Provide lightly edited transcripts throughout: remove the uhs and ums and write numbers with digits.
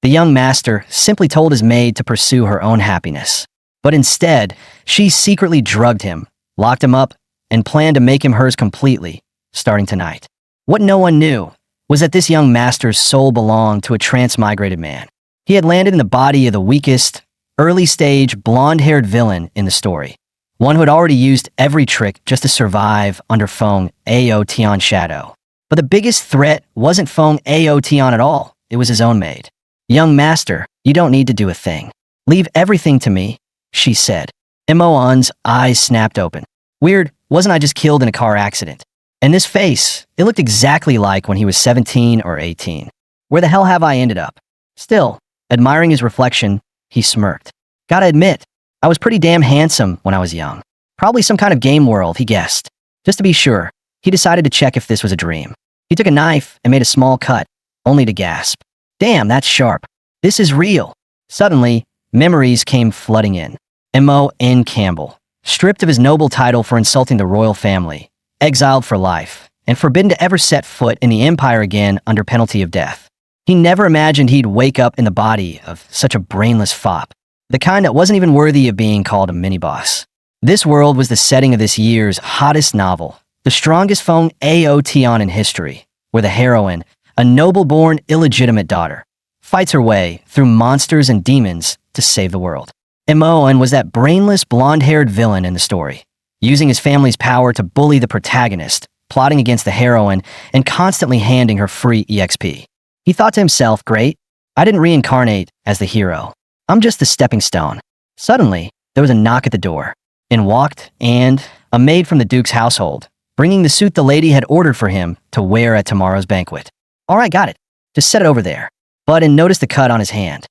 The young master simply told his maid to pursue her own happiness. But instead, she secretly drugged him, locked him up, and planned to make him hers completely, starting tonight. What no one knew was that this young master's soul belonged to a transmigrated man. He had landed in the body of the weakest, early-stage, blonde-haired villain in the story, one who had already used every trick just to survive under Feng Ao Tian's shadow. But the biggest threat wasn't Feng Ao Tian at all, it was his own maid. "Young master, you don't need to do a thing. Leave everything to me," she said. Moen's eyes snapped open. Weird, wasn't I just killed in a car accident? And this face, it looked exactly like when he was 17 or 18. Where the hell have I ended up? Still, admiring his reflection, he smirked. Gotta admit, I was pretty damn handsome when I was young. Probably some kind of game world, he guessed. Just to be sure, he decided to check if this was a dream. He took a knife and made a small cut, only to gasp. Damn, that's sharp. This is real. Suddenly, memories came flooding in. Moen Campbell, stripped of his noble title for insulting the royal family, exiled for life, and forbidden to ever set foot in the empire again under penalty of death. He never imagined he'd wake up in the body of such a brainless fop, the kind that wasn't even worthy of being called a mini-boss. This world was the setting of this year's hottest novel, the strongest Feng Ao Tian in history, where the heroine, a noble-born illegitimate daughter, fights her way through monsters and demons to save the world. Moen was that brainless, blonde-haired villain in the story, using his family's power to bully the protagonist, plotting against the heroine, and constantly handing her free EXP. He thought to himself, great, I didn't reincarnate as the hero. I'm just the stepping stone. Suddenly, there was a knock at the door. In walked, and a maid from the Duke's household, bringing the suit the lady had ordered for him to wear at tomorrow's banquet. All right, got it. Just set it over there. Button noticed the cut on his hand.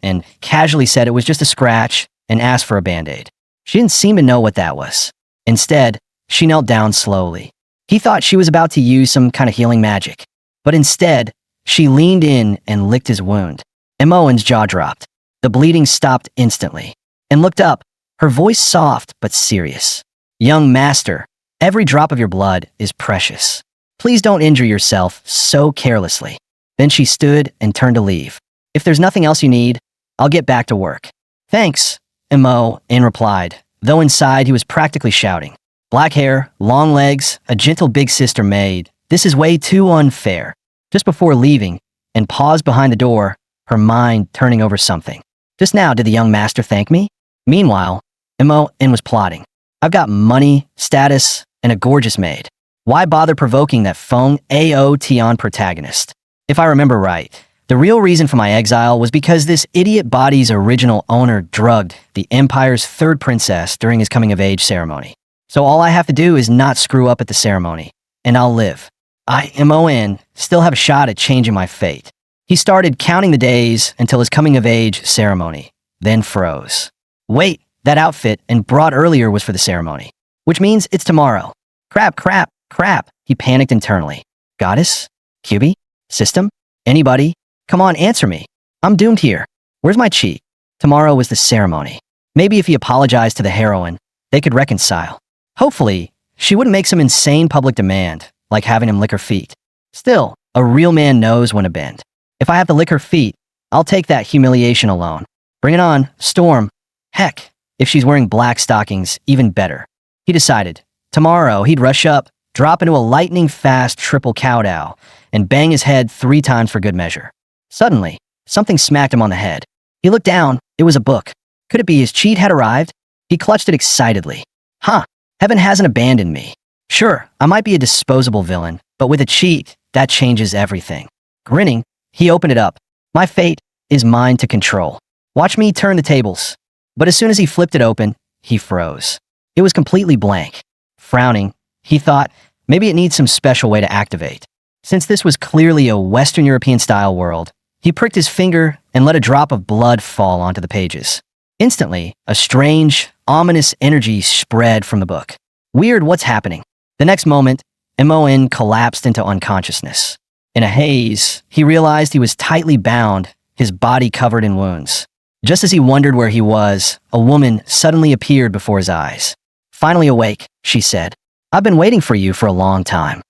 And casually said it was just a scratch and asked for a band-aid. She didn't seem to know what that was. Instead, she knelt down slowly. He thought she was about to use some kind of healing magic. But instead, she leaned in and licked his wound. Moen's jaw dropped. The bleeding stopped instantly. And looked up, her voice soft but serious. Young master, every drop of your blood is precious. Please don't injure yourself so carelessly. Then she stood and turned to leave. If there's nothing else you need, I'll get back to work. Thanks, Moen replied, though inside he was practically shouting. Black hair, long legs, a gentle big sister maid. This is way too unfair. Just before leaving, and paused behind the door, her mind turning over something. Just now did the young master thank me? Meanwhile, Moen was plotting. I've got money, status, and a gorgeous maid. Why bother provoking that Feng Ao Tian protagonist? If I remember right, the real reason for my exile was because this idiot body's original owner drugged the Empire's third princess during his coming-of-age ceremony. So all I have to do is not screw up at the ceremony, and I'll live. I, Moen, still have a shot at changing my fate. He started counting the days until his coming-of-age ceremony, then froze. Wait, that outfit and brought earlier was for the ceremony, which means it's tomorrow. Crap, he panicked internally. Goddess? QB? System? Anybody? Come on, answer me. I'm doomed here. Where's my cheat? Tomorrow was the ceremony. Maybe if he apologized to the heroine, they could reconcile. Hopefully, she wouldn't make some insane public demand, like having him lick her feet. Still, a real man knows when to bend. If I have to lick her feet, I'll take that humiliation alone. Bring it on, Storm. Heck, if she's wearing black stockings, even better. He decided. Tomorrow, he'd rush up, drop into a lightning-fast triple cowdow, and bang his head 3 times for good measure. Suddenly, something smacked him on the head. He looked down. It was a book. Could it be his cheat had arrived? He clutched it excitedly. Huh, heaven hasn't abandoned me. Sure, I might be a disposable villain, but with a cheat, that changes everything. Grinning, he opened it up. My fate is mine to control. Watch me turn the tables. But as soon as he flipped it open, he froze. It was completely blank. Frowning, he thought, maybe it needs some special way to activate. Since this was clearly a Western European-style world, he pricked his finger and let a drop of blood fall onto the pages. Instantly, a strange, ominous energy spread from the book. Weird, what's happening? The next moment, Moen collapsed into unconsciousness. In a haze, he realized he was tightly bound, his body covered in wounds. Just as he wondered where he was, a woman suddenly appeared before his eyes. Finally awake, she said. I've been waiting for you for a long time.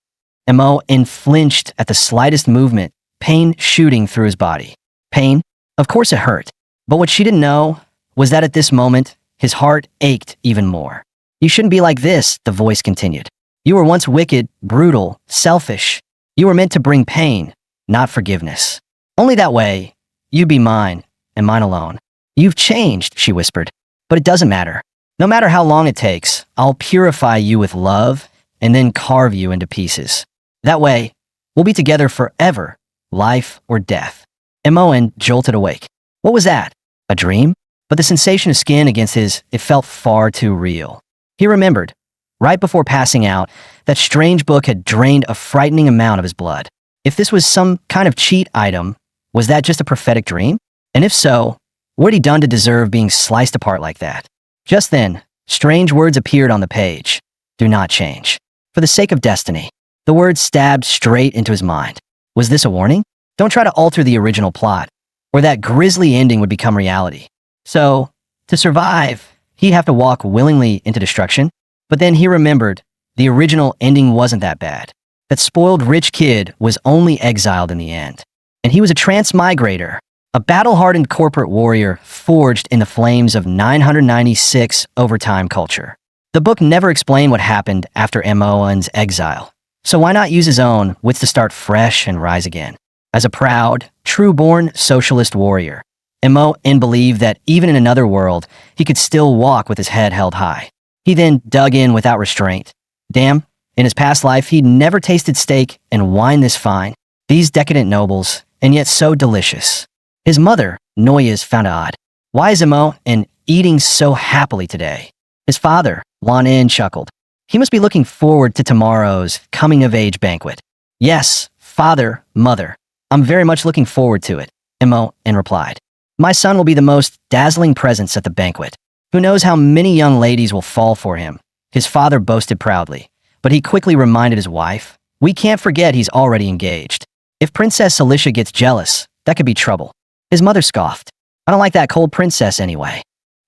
Moen flinched at the slightest movement, pain shooting through his body. Pain? Of course it hurt. But what she didn't know was that at this moment, his heart ached even more. You shouldn't be like this, the voice continued. You were once wicked, brutal, selfish. You were meant to bring pain, not forgiveness. Only that way, you'd be mine, and mine alone. You've changed, she whispered. But it doesn't matter. No matter how long it takes, I'll purify you with love and then carve you into pieces. That way, we'll be together forever, life or death. And Moen jolted awake. What was that? A dream? But the sensation of skin against it felt far too real. He remembered, right before passing out, that strange book had drained a frightening amount of his blood. If this was some kind of cheat item, was that just a prophetic dream? And if so, what had he done to deserve being sliced apart like that? Just then, strange words appeared on the page. Do not change. For the sake of destiny. The words stabbed straight into his mind. Was this a warning? Don't try to alter the original plot, or that grisly ending would become reality. So, to survive, he'd have to walk willingly into destruction. But then he remembered the original ending wasn't that bad. That spoiled rich kid was only exiled in the end. And he was a transmigrator, a battle-hardened corporate warrior forged in the flames of 996 overtime culture. The book never explained what happened after Moen's exile. So why not use his own wits to start fresh and rise again? As a proud, true-born socialist warrior, Moen believed that even in another world, he could still walk with his head held high. He then dug in without restraint. Damn, in his past life, he'd never tasted steak and wine this fine. These decadent nobles, and yet so delicious. His mother, Noyes, found it odd. Why is Moen eating so happily today? His father, Lan chuckled. He must be looking forward to tomorrow's coming-of-age banquet. Yes, father, mother. I'm very much looking forward to it, Moen replied. My son will be the most dazzling presence at the banquet. Who knows how many young ladies will fall for him? His father boasted proudly, but he quickly reminded his wife, we can't forget he's already engaged. If Princess Alicia gets jealous, that could be trouble. His mother scoffed. I don't like that cold princess anyway.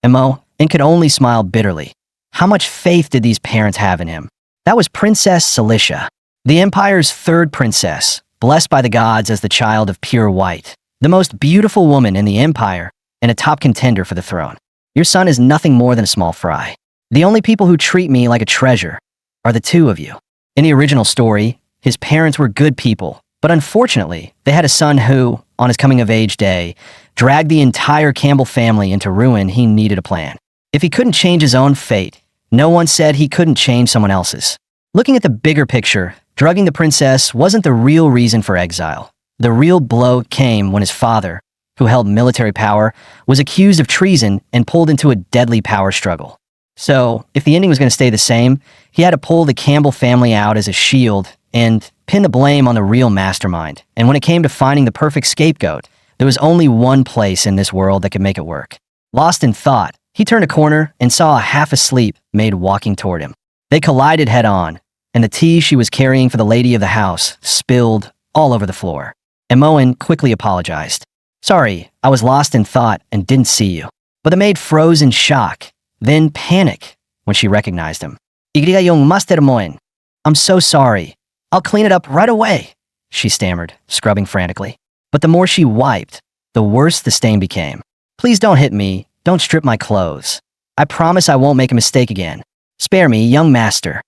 Moen could only smile bitterly. How much faith did these parents have in him? That was Princess Alicia, the Empire's third princess, blessed by the gods as the child of pure white, the most beautiful woman in the Empire, and a top contender for the throne. Your son is nothing more than a small fry. The only people who treat me like a treasure are the two of you. In the original story, his parents were good people, but unfortunately, they had a son who, on his coming-of-age day, dragged the entire Campbell family into ruin. He needed a plan. If he couldn't change his own fate, no one said he couldn't change someone else's. Looking at the bigger picture, drugging the princess wasn't the real reason for exile. The real blow came when his father, who held military power, was accused of treason and pulled into a deadly power struggle. So, if the ending was going to stay the same, he had to pull the Campbell family out as a shield and pin the blame on the real mastermind. And when it came to finding the perfect scapegoat, there was only one place in this world that could make it work. Lost in thought, he turned a corner and saw a half-asleep maid walking toward him. They collided head-on, and the tea she was carrying for the lady of the house spilled all over the floor. And Moen quickly apologized. Sorry, I was lost in thought and didn't see you. But the maid froze in shock, then panic when she recognized him. Igriga yung Master Moen. I'm so sorry. I'll clean it up right away, she stammered, scrubbing frantically. But the more she wiped, the worse the stain became. Please don't hit me. Don't strip my clothes. I promise I won't make a mistake again. Spare me, young master.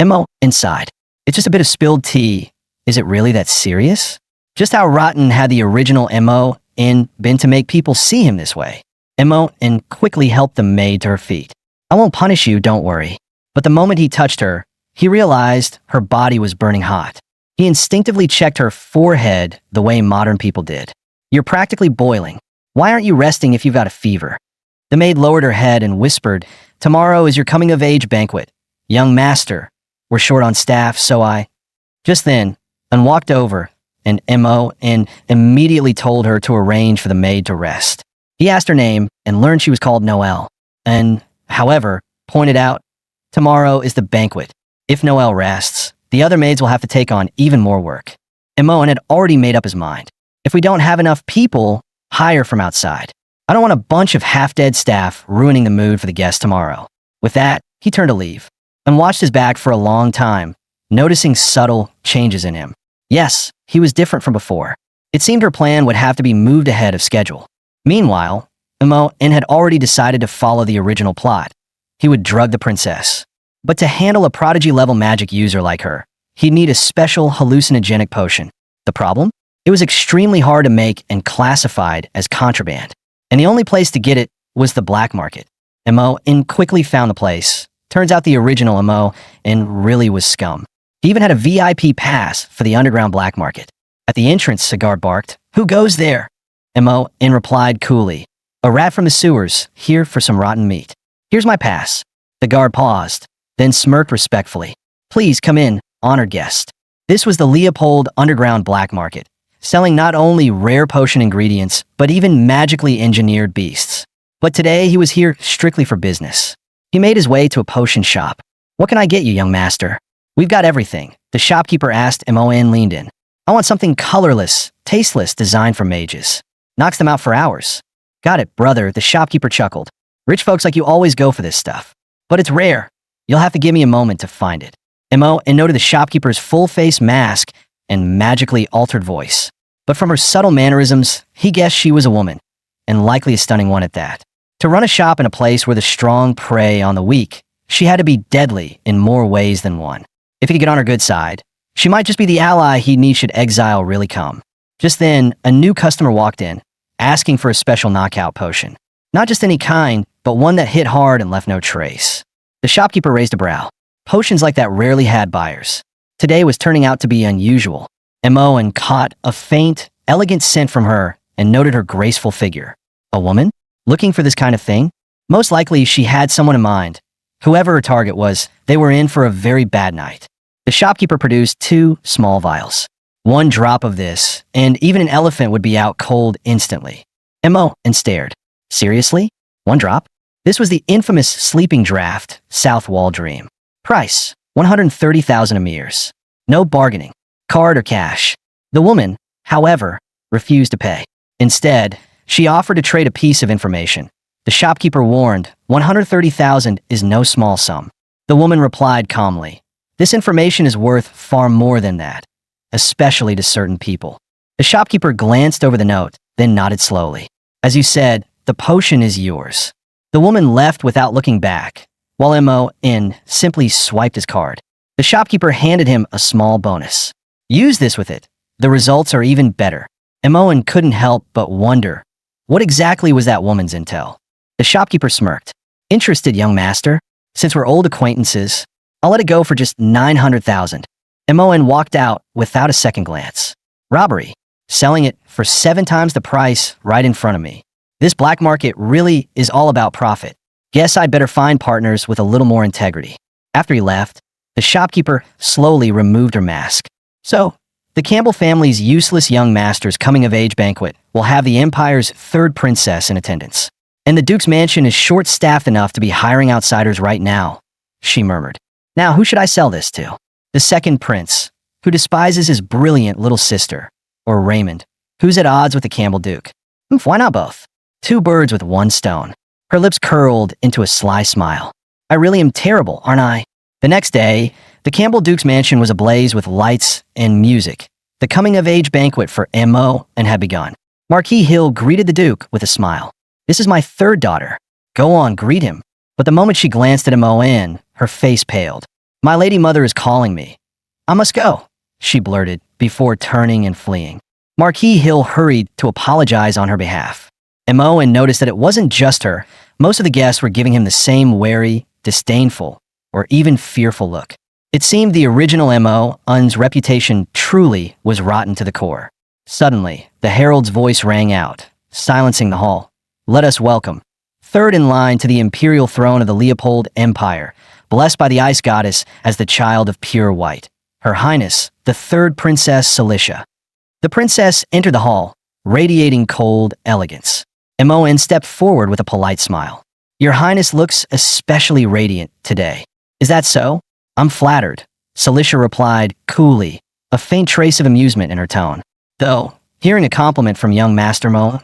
Moen inside. It's just a bit of spilled tea. Is it really that serious? Just how rotten had the original Moen been to make people see him this way? Moen quickly helped the maid to her feet. I won't punish you, don't worry. But the moment he touched her, he realized her body was burning hot. He instinctively checked her forehead the way modern people did. You're practically boiling. Why aren't you resting if you've got a fever? The maid lowered her head and whispered, Tomorrow is your coming-of-age banquet. Young master, we're short on staff, so I... Just then, and walked over, and Moen immediately told her to arrange for the maid to rest. He asked her name and learned she was called Noelle, and, however, pointed out, tomorrow is the banquet. If Noelle rests, the other maids will have to take on even more work. Moen had already made up his mind. If we don't have enough people, hire from outside. I don't want a bunch of half-dead staff ruining the mood for the guests tomorrow. With that, he turned to leave, and watched his back for a long time, noticing subtle changes in him. Yes, he was different from before. It seemed her plan would have to be moved ahead of schedule. Meanwhile, Moen had already decided to follow the original plot. He would drug the princess. But to handle a prodigy-level magic user like her, he'd need a special hallucinogenic potion. The problem? It was extremely hard to make and classified as contraband. And the only place to get it was the black market. Moen quickly found the place. Turns out the original Moen really was scum. He even had a VIP pass for the underground black market. At the entrance, the guard barked, "Who goes there?" Moen replied coolly, "A rat from the sewers, here for some rotten meat." "Here's my pass." The guard paused, then smirked respectfully. "Please come in, honored guest." This was the Leopold underground black market, selling not only rare potion ingredients, but even magically engineered beasts. But today he was here strictly for business. He made his way to a potion shop. "What can I get you, young master?" "We've got everything," the shopkeeper asked. Moen leaned in. "I want something colorless, tasteless, designed for mages. Knocks them out for hours." "Got it, brother," the shopkeeper chuckled. "Rich folks like you always go for this stuff. But it's rare. You'll have to give me a moment to find it." Moen noted the shopkeeper's full-face mask and magically altered voice. But from her subtle mannerisms, he guessed she was a woman, and likely a stunning one at that. To run a shop in a place where the strong prey on the weak, she had to be deadly in more ways than one. If he could get on her good side, she might just be the ally he'd need should exile really come. Just then, a new customer walked in, asking for a special knockout potion. Not just any kind, but one that hit hard and left no trace. The shopkeeper raised a brow. Potions like that rarely had buyers. Today was turning out to be unusual. Moen caught a faint, elegant scent from her and noted her graceful figure. A woman? Looking for this kind of thing? Most likely she had someone in mind. Whoever her target was, they were in for a very bad night. The shopkeeper produced 2 small vials. 1 drop of this, and even an elephant would be out cold instantly. Moen stared. Seriously? 1 drop? This was the infamous sleeping draft, South Wall Dream. Price, 130,000 emirs. No bargaining, card or cash. The woman, however, refused to pay. Instead, she offered to trade a piece of information. The shopkeeper warned, 130,000 is no small sum. The woman replied calmly, "This information is worth far more than that, especially to certain people." The shopkeeper glanced over the note, then nodded slowly. "As you said, the potion is yours." The woman left without looking back, while Moen simply swiped his card. The shopkeeper handed him a small bonus. "Use this with it. The results are even better." Moen couldn't help but wonder, what exactly was that woman's intel? The shopkeeper smirked. "Interested, young master? Since we're old acquaintances, I'll let it go for just 900,000. Moen walked out without a second glance. Robbery. Selling it for 7 times the price right in front of me. This black market really is all about profit. Guess I'd better find partners with a little more integrity." After he left, the shopkeeper slowly removed her mask. So, the Campbell family's useless young master's coming-of-age banquet will have the Empire's 3rd princess in attendance. And the Duke's mansion is short-staffed enough to be hiring outsiders right now, she murmured. Now, who should I sell this to? The 2nd prince, who despises his brilliant little sister. Or Raymond, who's at odds with the Campbell Duke. Why not both? 2 birds with 1 stone. Her lips curled into a sly smile. I really am terrible, aren't I? The next day, the Campbell Duke's mansion was ablaze with lights and music. The coming-of-age banquet for Moen had begun. Marquis Hill greeted the Duke with a smile. "This is my 3rd daughter. Go on, greet him." But the moment she glanced at Moen, her face paled. "My lady mother is calling me. I must go," she blurted, before turning and fleeing. Marquis Hill hurried to apologize on her behalf. Moen noticed that it wasn't just her. Most of the guests were giving him the same wary, disdainful, or even fearful look. It seemed the original Moen's reputation truly was rotten to the core. Suddenly, the herald's voice rang out, silencing the hall. "Let us welcome, 3rd in line to the imperial throne of the Leopold Empire, blessed by the ice goddess as the child of pure white, Her Highness, the 3rd Princess Cilicia." The princess entered the hall, radiating cold elegance. Moen stepped forward with a polite smile. "Your Highness looks especially radiant today. Is that so?" "I'm flattered," Cilicia replied coolly, a faint trace of amusement in her tone. "Though, hearing a compliment from young Master Moen?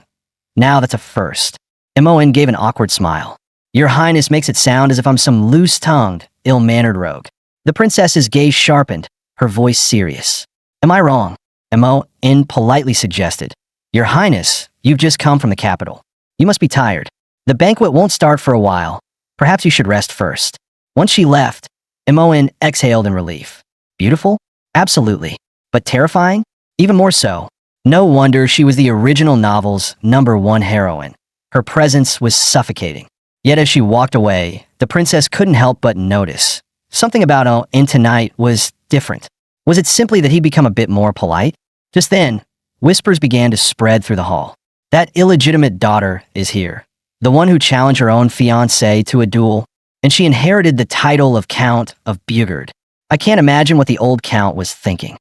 Now that's a first." Moen gave an awkward smile. "Your Highness makes it sound as if I'm some loose-tongued, ill-mannered rogue." The princess's gaze sharpened, her voice serious. "Am I wrong? Moen politely suggested. Your Highness, you've just come from the capital. You must be tired. The banquet won't start for a while. Perhaps you should rest first. Once she left, Moen exhaled in relief. Beautiful? Absolutely. But terrifying? Even more so. No wonder she was the original novel's #1 heroine. Her presence was suffocating. Yet as she walked away, the princess couldn't help but notice. Something about Moen tonight was different. Was it simply that he'd become a bit more polite? Just then, whispers began to spread through the hall. That illegitimate daughter is here. The one who challenged her own fiancé to a duel, and she inherited the title of Count of Bugard. I can't imagine what the old count was thinking.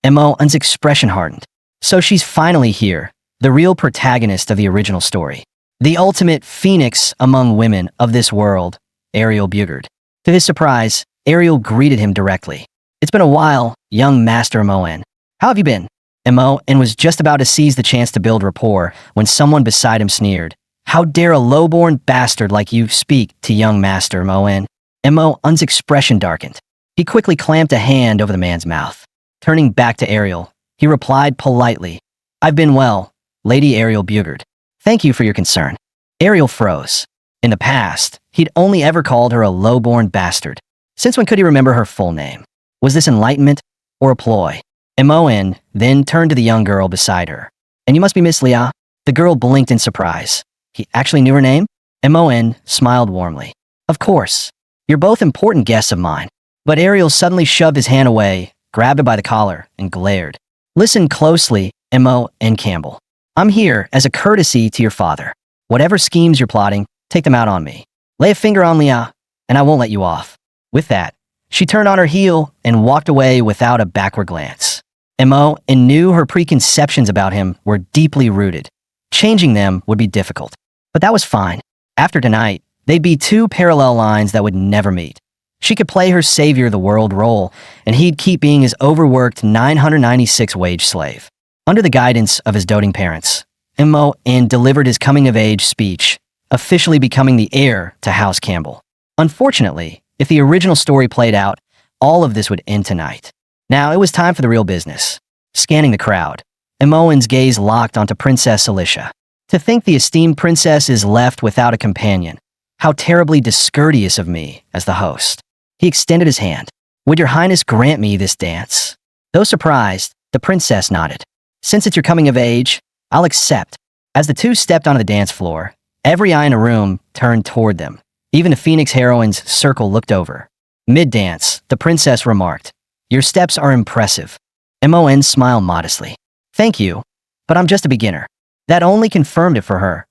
Moen's expression hardened. So she's finally here, the real protagonist of the original story. The ultimate phoenix among women of this world, Ariel Bugard. To his surprise, Ariel greeted him directly. It's been a while, young Master Moen. How have you been? Moen was just about to seize the chance to build rapport when someone beside him sneered. How dare a low-born bastard like you speak to young Master Moen? Moen's expression darkened. He quickly clamped a hand over the man's mouth. Turning back to Ariel, he replied politely, I've been well, Lady Ariel Bugard. Thank you for your concern. Ariel froze. In the past, he'd only ever called her a low-born bastard. Since when could he remember her full name? Was this enlightenment or a ploy? Moen then turned to the young girl beside her. And you must be Miss Lia? The girl blinked in surprise. He actually knew her name? Moen smiled warmly. Of course. You're both important guests of mine. But Ariel suddenly shoved his hand away, grabbed her by the collar, and glared. Listen closely, Moen Campbell. I'm here as a courtesy to your father. Whatever schemes you're plotting, take them out on me. Lay a finger on Lia, and I won't let you off. With that, she turned on her heel and walked away without a backward glance. Moen knew her preconceptions about him were deeply rooted. Changing them would be difficult. But that was fine. After tonight, they'd be two parallel lines that would never meet. She could play her savior of the world role, and he'd keep being his overworked 996 wage slave. Under the guidance of his doting parents, Moen delivered his coming-of-age speech, officially becoming the heir to House Campbell. Unfortunately, if the original story played out, all of this would end tonight. Now it was time for the real business. Scanning the crowd, Moen's gaze locked onto Princess Alicia. To think the esteemed princess is left without a companion. How terribly discourteous of me as the host. He extended his hand. Would your highness grant me this dance? Though surprised, the princess nodded. Since it's your coming of age, I'll accept. As the two stepped onto the dance floor, every eye in the room turned toward them. Even the Phoenix heroine's circle looked over. Mid-dance, the princess remarked, Your steps are impressive. Moen smiled modestly. Thank you, but I'm just a beginner. That only confirmed it for her.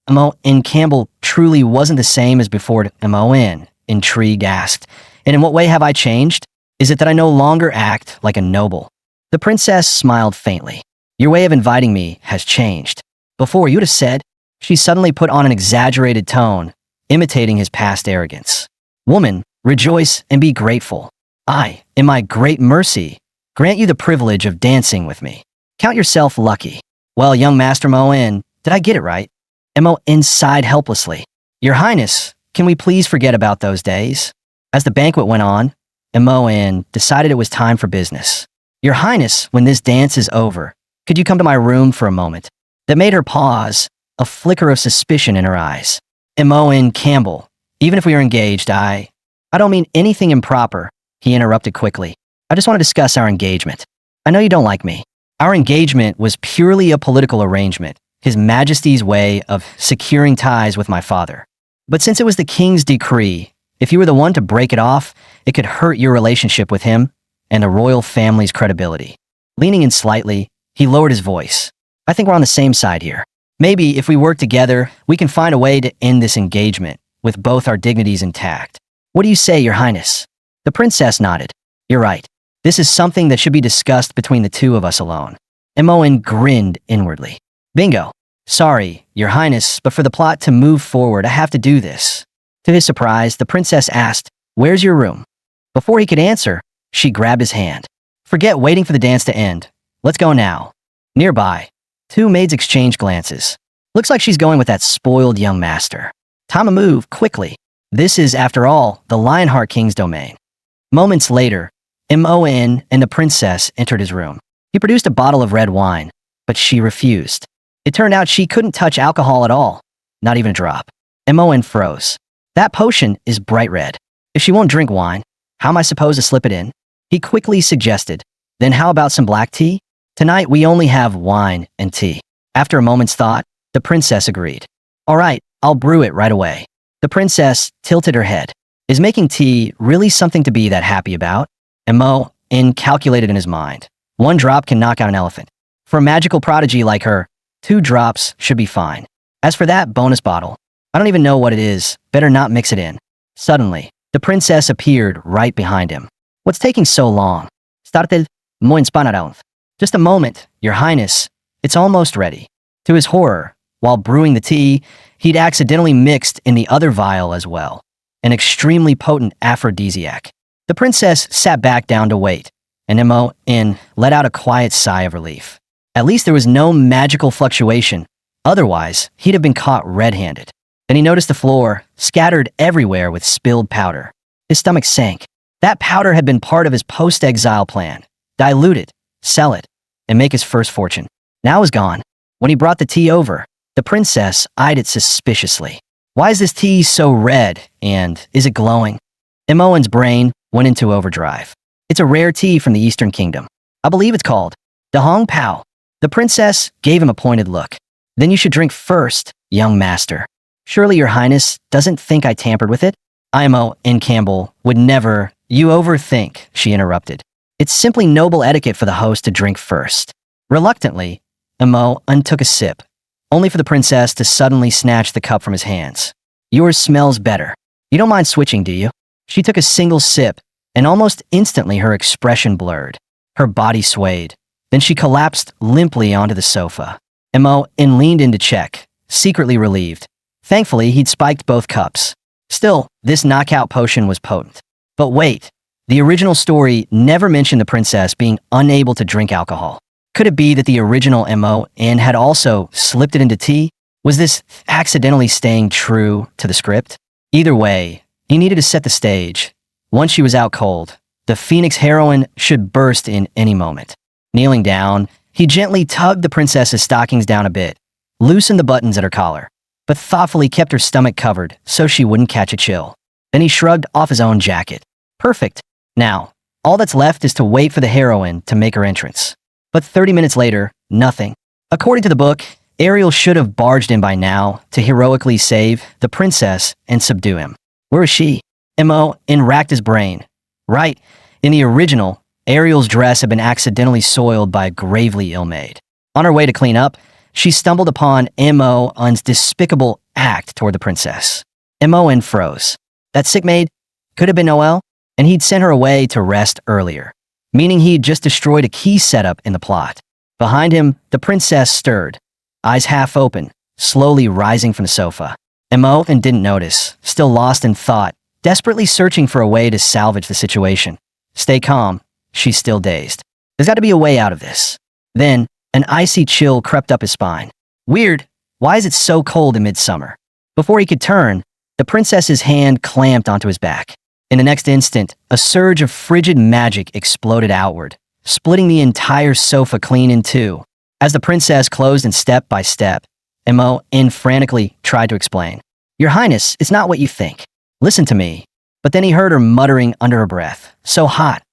Moen Campbell truly wasn't the same as before. Moen, intrigued, asked, And in what way have I changed? Is it that I no longer act like a noble? The princess smiled faintly. Your way of inviting me has changed. Before, you'd have said, she suddenly put on an exaggerated tone, imitating his past arrogance. Woman, rejoice and be grateful. I, in my great mercy, grant you the privilege of dancing with me. Count yourself lucky. Well, young Master Moen, did I get it right? Moen sighed helplessly. Your Highness, can we please forget about those days? As the banquet went on, Moen decided it was time for business. Your Highness, when this dance is over, could you come to my room for a moment? That made her pause, a flicker of suspicion in her eyes. Moen Campbell, even if we are engaged, I don't mean anything improper, he interrupted quickly. I just want to discuss our engagement. I know you don't like me. Our engagement was purely a political arrangement, His Majesty's way of securing ties with my father. But since it was the king's decree, if you were the one to break it off, it could hurt your relationship with him and the royal family's credibility. Leaning in slightly, he lowered his voice. I think we're on the same side here. Maybe if we work together, we can find a way to end this engagement with both our dignities intact. What do you say, Your Highness? The princess nodded. You're right. This is something that should be discussed between the two of us alone. Moen grinned inwardly. Bingo. Sorry, Your Highness, but for the plot to move forward, I have to do this. To his surprise, the princess asked, Where's your room? Before he could answer, she grabbed his hand. Forget waiting for the dance to end. Let's go now. Nearby, two maids exchanged glances. Looks like she's going with that spoiled young master. Time to move, quickly. This is, after all, the Lionheart King's domain. Moments later, Moen and the princess entered his room. He produced a bottle of red wine, but she refused. It turned out she couldn't touch alcohol at all, not even a drop. Moen froze. That potion is bright red. If she won't drink wine, how am I supposed to slip it in? He quickly suggested, then how about some black tea? Tonight we only have wine and tea. After a moment's thought, the princess agreed. All right, I'll brew it right away. The princess tilted her head. Is making tea really something to be that happy about? And Moen calculated in his mind. 1 drop can knock out an elephant. For a magical prodigy like her, 2 drops should be fine. As for that bonus bottle, I don't even know what it is. Better not mix it in. Suddenly, the princess appeared right behind him. What's taking so long? Started Moen Campbell. Just a moment, Your Highness. It's almost ready. To his horror, while brewing the tea, he'd accidentally mixed in the other vial as well. An extremely potent aphrodisiac. The princess sat back down to wait, and Moen let out a quiet sigh of relief. At least there was no magical fluctuation. Otherwise, he'd have been caught red-handed. Then he noticed the floor, scattered everywhere with spilled powder. His stomach sank. That powder had been part of his post-exile plan. Dilute it, sell it, and make his first fortune. Now it was gone. When he brought the tea over, the princess eyed it suspiciously. Why is this tea so red, and is it glowing? Moen's brain went into overdrive. It's a rare tea from the Eastern Kingdom. I believe it's called Dahong Pao. The princess gave him a pointed look. Then you should drink first, young master. Surely Your Highness doesn't think I tampered with it? Moen Campbell would never. You overthink, she interrupted. It's simply noble etiquette for the host to drink first. Reluctantly, Moen took a sip, only for the princess to suddenly snatch the cup from his hands. Yours smells better. You don't mind switching, do you? She took a single sip, and almost instantly her expression blurred. Her body swayed. Then she collapsed limply onto the sofa. Moen leaned in to check, secretly relieved. Thankfully, he'd spiked both cups. Still, this knockout potion was potent. But wait, the original story never mentioned the princess being unable to drink alcohol. Could it be that the original Moen had also slipped it into tea? Was this accidentally staying true to the script? Either way, he needed to set the stage. Once she was out cold, the Phoenix heroine should burst in any moment. Kneeling down, he gently tugged the princess's stockings down a bit, loosened the buttons at her collar, but thoughtfully kept her stomach covered so she wouldn't catch a chill. Then he shrugged off his own jacket. Perfect. Now, all that's left is to wait for the heroine to make her entrance. But 30 minutes later, nothing. According to the book, Ariel should have barged in by now to heroically save the princess and subdue him. Where is she? Moen racked his brain. Right. In the original, Ariel's dress had been accidentally soiled by a gravely ill maid. On her way to clean up, she stumbled upon Moen's despicable act toward the princess. Moen froze. That sick maid could have been Noelle, and he'd sent her away to rest earlier, meaning he'd just destroyed a key setup in the plot. Behind him, the princess stirred, eyes half open, slowly rising from the sofa. Moen didn't notice, still lost in thought, desperately searching for a way to salvage the situation. Stay calm, she's still dazed. There's got to be a way out of this. Then, an icy chill crept up his spine. Weird, why is it so cold in midsummer? Before he could turn, the princess's hand clamped onto his back. In the next instant, a surge of frigid magic exploded outward, splitting the entire sofa clean in two. As the princess closed in step by step, Moen frantically tried to explain. Your Highness, it's not what you think. Listen to me. But then he heard her muttering under her breath. So hot.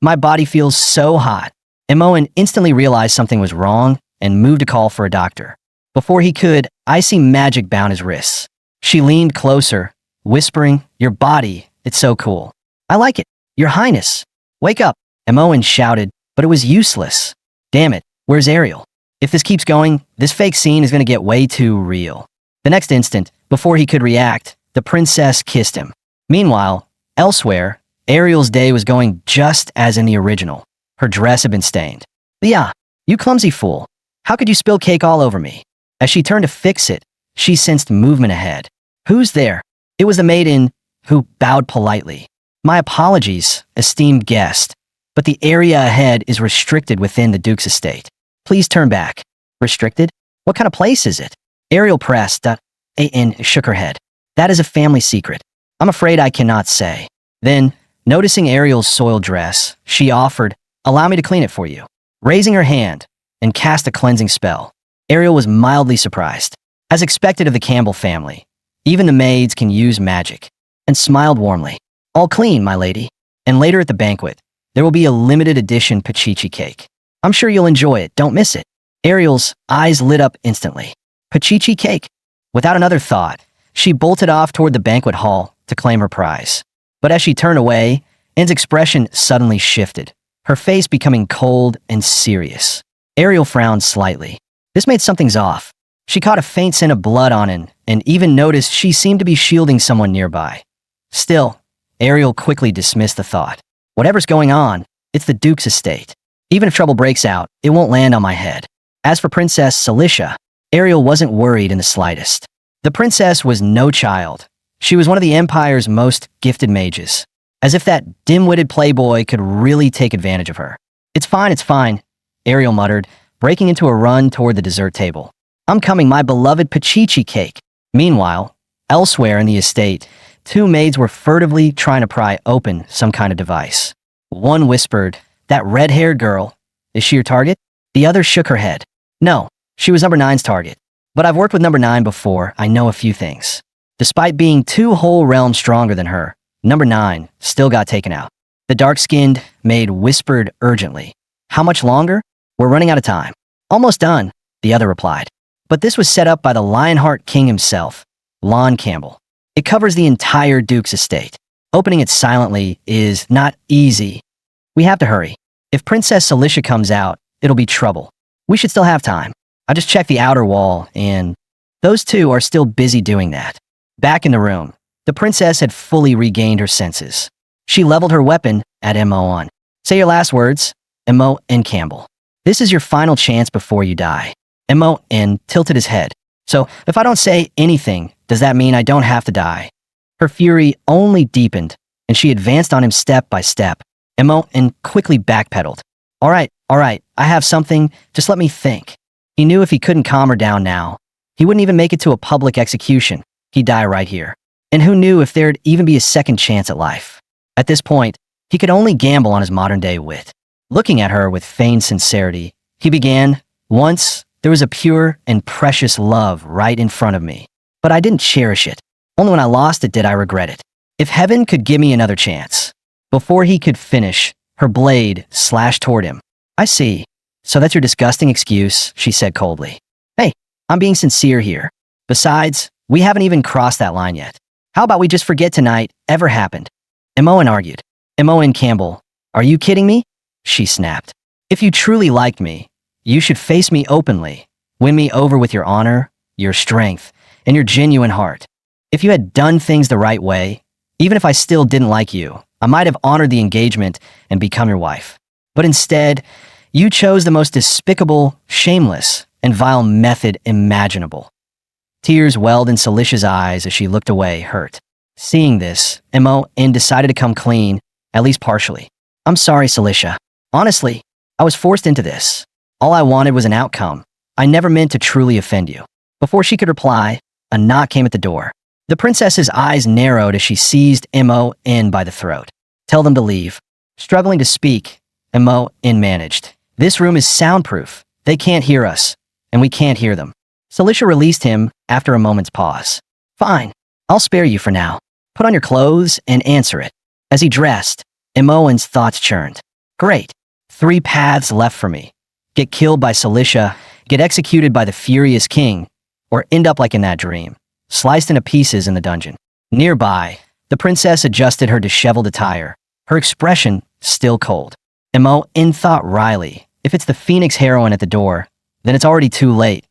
My body feels so hot. Moen instantly realized something was wrong and moved to call for a doctor. Before he could, icy magic bound his wrists. She leaned closer, whispering, Your body, it's so cool. I like it. Your Highness. Wake up. Moen shouted, but it was useless. Damn it, where's Ariel? If this keeps going, this fake scene is going to get way too real. The next instant, before he could react, the princess kissed him. Meanwhile, elsewhere, Ariel's day was going just as in the original. Her dress had been stained. Yeah, you clumsy fool. How could you spill cake all over me? As she turned to fix it, she sensed movement ahead. Who's there? It was the maiden, who bowed politely. My apologies, esteemed guest, but the area ahead is restricted within the Duke's estate. Please turn back. Restricted? What kind of place is it? Ariel pressed, and shook her head. That is a family secret. I'm afraid I cannot say. Then, noticing Ariel's soiled dress, she offered, Allow me to clean it for you. raising her hand, and cast a cleansing spell. Ariel was mildly surprised. As expected of the Campbell family, even the maids can use magic, and smiled warmly. All clean, my lady. And later at the banquet, there will be a limited edition pachichi cake. I'm sure you'll enjoy it, don't miss it. Ariel's eyes lit up instantly. Pachichi cake. Without another thought, she bolted off toward the banquet hall to claim her prize. But as she turned away, Anne's expression suddenly shifted, her face becoming cold and serious. Ariel frowned slightly. This made something's off. She caught a faint scent of blood on Anne and even noticed she seemed to be shielding someone nearby. Still, Ariel quickly dismissed the thought. Whatever's going on, it's the Duke's estate. Even if trouble breaks out, it won't land on my head. As for Princess Celicia, Ariel wasn't worried in the slightest. The princess was no child. She was one of the Empire's most gifted mages. As if that dim-witted playboy could really take advantage of her. It's fine, Ariel muttered, breaking into a run toward the dessert table. I'm coming, my beloved pachichi cake. Meanwhile, elsewhere in the estate, two maids were furtively trying to pry open some kind of device. One whispered, "That red-haired girl, is she your target?" The other shook her head. No, she was number 9's target. But I've worked with number 9 before, I know a few things. Despite being 2 whole realms stronger than her, number 9 still got taken out. The dark-skinned maid whispered urgently. How much longer? We're running out of time. Almost done, the other replied. But this was set up by the Lionheart King himself, Moen Campbell. It covers the entire Duke's estate. Opening it silently is not easy. We have to hurry. If Princess Celicia comes out, it'll be trouble. We should still have time. I just checked the outer wall, and those two are still busy doing that. Back in the room, the princess had fully regained her senses. She leveled her weapon at Moen. Say your last words, Moen Campbell. This is your final chance before you die. Moen tilted his head. So, if I don't say anything, does that mean I don't have to die? Her fury only deepened, and she advanced on him step by step. Moen quickly backpedaled. All right, I have something, just let me think. He knew if he couldn't calm her down now, he wouldn't even make it to a public execution. He'd die right here. And who knew if there'd even be a second chance at life? At this point, he could only gamble on his modern-day wit. Looking at her with feigned sincerity, he began, Once, there was a pure and precious love right in front of me. But I didn't cherish it. Only when I lost it did I regret it. If heaven could give me another chance. Before he could finish, her blade slashed toward him. I see. So that's your disgusting excuse, she said coldly. Hey, I'm being sincere here. Besides, we haven't even crossed that line yet. How about we just forget tonight ever happened? Moen argued. Moen Campbell, are you kidding me? She snapped. If you truly liked me, you should face me openly. Win me over with your honor, your strength, and your genuine heart. If you had done things the right way, even if I still didn't like you, I might have honored the engagement and become your wife. But instead, you chose the most despicable, shameless, and vile method imaginable. Tears welled in Celicia's eyes as she looked away, hurt. Seeing this, Moen decided to come clean, at least partially. I'm sorry, Celicia. Honestly, I was forced into this. All I wanted was an outcome. I never meant to truly offend you. Before she could reply, a knock came at the door. The princess's eyes narrowed as she seized Moen by the throat. Tell them to leave. Struggling to speak, Moen managed. This room is soundproof. They can't hear us, and we can't hear them. Celicia released him after a moment's pause. Fine, I'll spare you for now. Put on your clothes and answer it. As he dressed, Moen's thoughts churned. Great. 3 paths left for me. Get killed by Celicia, get executed by the furious king, or end up like in that dream, sliced into pieces in the dungeon. Nearby, the princess adjusted her disheveled attire, her expression still cold. Moen thought wryly, if it's the Phoenix heroine at the door, then it's already too late.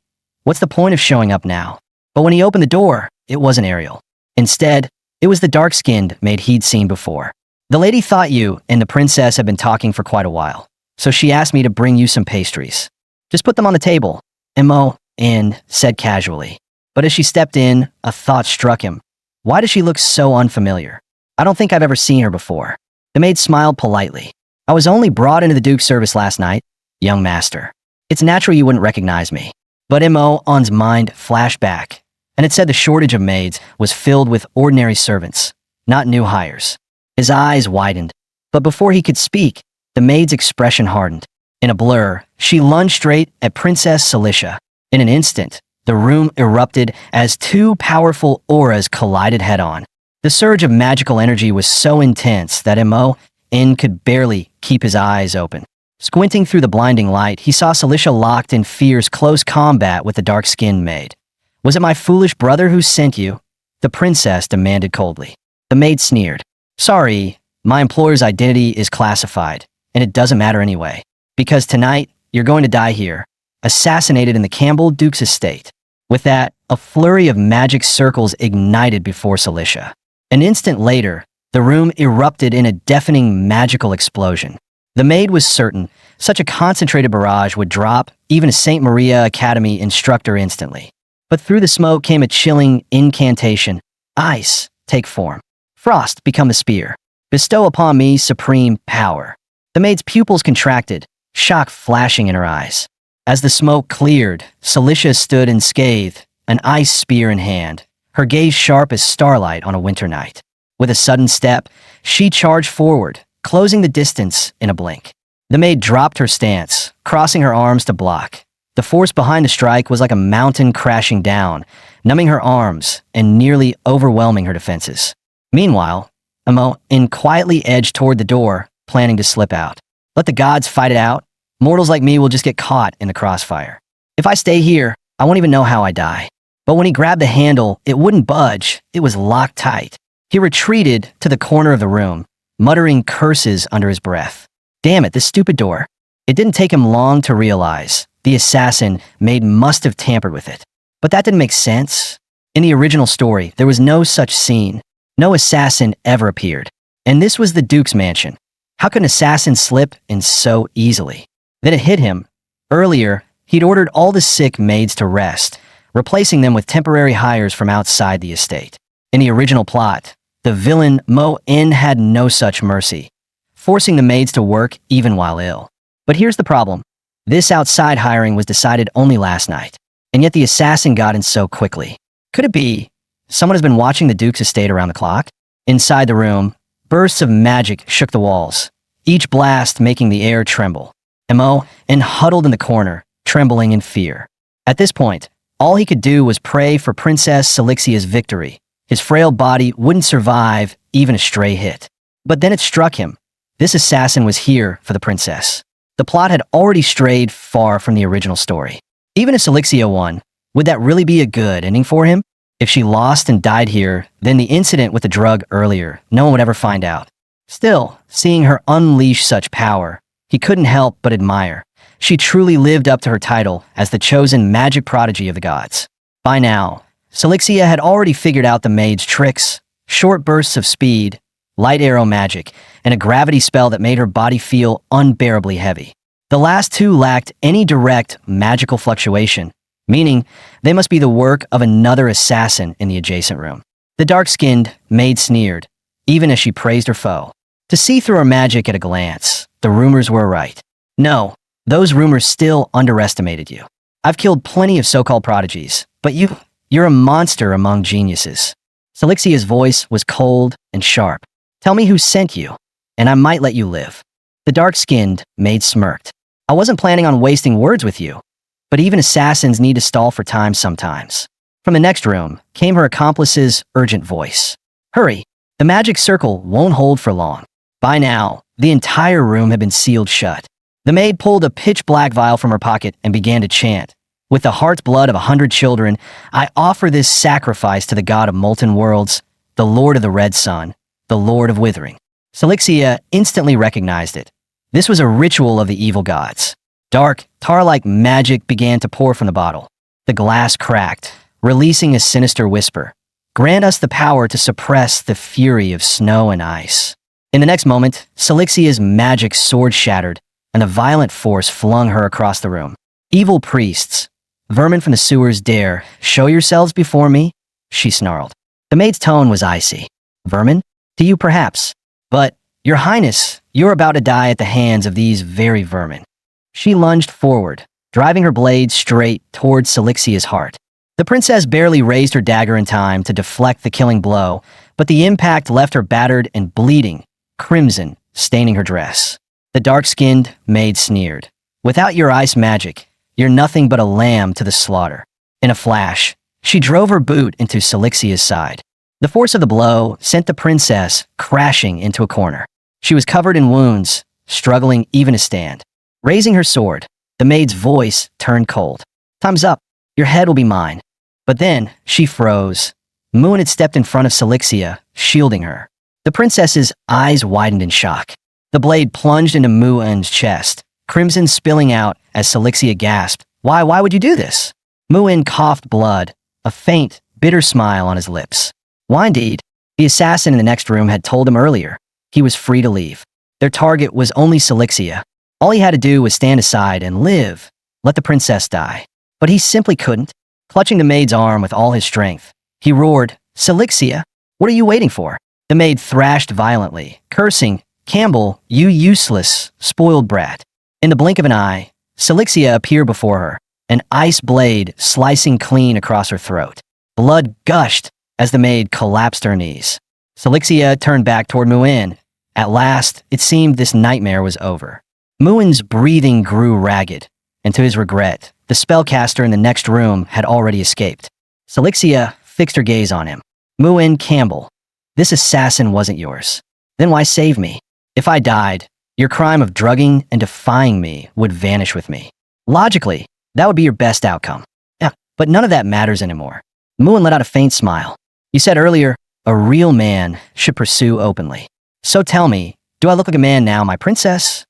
What's the point of showing up now? But when he opened the door, it wasn't Ariel. Instead, it was the dark-skinned maid he'd seen before. The lady thought you and the princess had been talking for quite a while, so she asked me to bring you some pastries. Just put them on the table, Moen said casually. But as she stepped in, a thought struck him. Why does she look so unfamiliar? I don't think I've ever seen her before. The maid smiled politely. I was only brought into the Duke's service last night, young master. It's natural you wouldn't recognize me. But Moen's mind flashed back, and it said the shortage of maids was filled with ordinary servants, not new hires. His eyes widened, but before he could speak, the maid's expression hardened. In a blur, she lunged straight at Princess Cilicia. In an instant, the room erupted as two powerful auras collided head-on. The surge of magical energy was so intense that Moen could barely keep his eyes open. Squinting through the blinding light, he saw Cilicia locked in fierce close combat with the dark-skinned maid. "Was it my foolish brother who sent you?" the princess demanded coldly. The maid sneered. "Sorry, my employer's identity is classified, and it doesn't matter anyway. Because tonight, you're going to die here, assassinated in the Campbell Duke's estate." With that, a flurry of magic circles ignited before Cilicia. An instant later, the room erupted in a deafening magical explosion. The maid was certain such a concentrated barrage would drop even a St. Maria Academy instructor instantly. But through the smoke came a chilling incantation. "Ice, take form. Frost, become the spear. Bestow upon me supreme power." The maid's pupils contracted, shock flashing in her eyes. As the smoke cleared, Cilicia stood unscathed, an ice spear in hand, her gaze sharp as starlight on a winter night. With a sudden step, she charged forward, closing the distance in a blink. The maid dropped her stance, crossing her arms to block. The force behind the strike was like a mountain crashing down, numbing her arms and nearly overwhelming her defenses. Meanwhile, Moen quietly edged toward the door, planning to slip out. "Let the gods fight it out. Mortals like me will just get caught in the crossfire. If I stay here, I won't even know how I die." But when he grabbed the handle, it wouldn't budge. It was locked tight. He retreated to the corner of the room, muttering curses under his breath. Damn it, this stupid door. It didn't take him long to realize the assassin maid must have tampered with it. But that didn't make sense. In the original story, there was no such scene. No assassin ever appeared. And this was the Duke's mansion. How could an assassin slip in so easily? Then it hit him. Earlier, he'd ordered all the sick maids to rest, replacing them with temporary hires from outside the estate. In the original plot, the villain Moen had no such mercy, forcing the maids to work even while ill. But here's the problem. This outside hiring was decided only last night, and yet the assassin got in so quickly. Could it be someone has been watching the Duke's estate around the clock? Inside the room, bursts of magic shook the walls, each blast making the air tremble. Moen huddled in the corner, trembling in fear. At this point, all he could do was pray for Princess Cilicia's victory. His frail body wouldn't survive even a stray hit. But then it struck him. This assassin was here for the princess. The plot had already strayed far from the original story. Even if Cilicia won, would that really be a good ending for him? If she lost and died here, then the incident with the drug earlier, no one would ever find out. Still, seeing her unleash such power, he couldn't help but admire. She truly lived up to her title as the chosen magic prodigy of the gods. By now, Cilicia had already figured out the maid's tricks, short bursts of speed, light arrow magic, and a gravity spell that made her body feel unbearably heavy. The last two lacked any direct magical fluctuation, meaning they must be the work of another assassin in the adjacent room. The dark-skinned maid sneered, even as she praised her foe. To see through her magic at a glance, the rumors were right. No, those rumors still underestimated you. I've killed plenty of so-called prodigies, but you're a monster among geniuses. Cilicia's voice was cold and sharp. Tell me who sent you, and I might let you live. The dark-skinned maid smirked. I wasn't planning on wasting words with you, but even assassins need to stall for time sometimes. From the next room came her accomplice's urgent voice. Hurry, the magic circle won't hold for long. By now, the entire room had been sealed shut. The maid pulled a pitch-black vial from her pocket and began to chant. With the heart's blood of 100 children, I offer this sacrifice to the god of molten worlds, the lord of the red sun, the lord of withering. Cilicia instantly recognized it. This was a ritual of the evil gods. Dark, tar-like magic began to pour from the bottle. The glass cracked, releasing a sinister whisper. Grant us the power to suppress the fury of snow and ice. In the next moment, Cilicia's magic sword shattered, and a violent force flung her across the room. Evil priests, vermin from the sewers, dare show yourselves before me? She snarled. The maid's tone was icy. Vermin? To you perhaps. But, Your Highness, you're about to die at the hands of these very vermin. She lunged forward, driving her blade straight towards Cilicia's heart. The princess barely raised her dagger in time to deflect the killing blow, but the impact left her battered and bleeding, crimson, staining her dress. The dark-skinned maid sneered. Without your ice magic, you're nothing but a lamb to the slaughter. In a flash, she drove her boot into Silixia's side. The force of the blow sent the princess crashing into a corner. She was covered in wounds, struggling even to stand. Raising her sword, the maid's voice turned cold. "Time's up. Your head will be mine." But then she froze. Moen had stepped in front of Silixia, shielding her. The princess's eyes widened in shock. The blade plunged into Moen's chest, crimson spilling out as Silixia gasped. Why would you do this?" Moen coughed blood, a faint, bitter smile on his lips. Why indeed? The assassin in the next room had told him earlier. He was free to leave. Their target was only Silixia. All he had to do was stand aside and live, let the princess die. But he simply couldn't. Clutching the maid's arm with all his strength, he roared, "Silixia, what are you waiting for?" The maid thrashed violently, cursing, "Campbell, you useless, spoiled brat." In the blink of an eye, Silixia appeared before her, an ice blade slicing clean across her throat. Blood gushed as the maid collapsed to her knees. Silixia turned back toward Moen. At last, it seemed this nightmare was over. Moen's breathing grew ragged, and to his regret, the spellcaster in the next room had already escaped. Silixia fixed her gaze on him. "Moen Campbell, this assassin wasn't yours. Then why save me? If I died, your crime of drugging and defying me would vanish with me. Logically, that would be your best outcome. Yeah, but none of that matters anymore." Moen let out a faint smile. "You said earlier, a real man should pursue openly. So tell me, do I look like a man now, my princess?"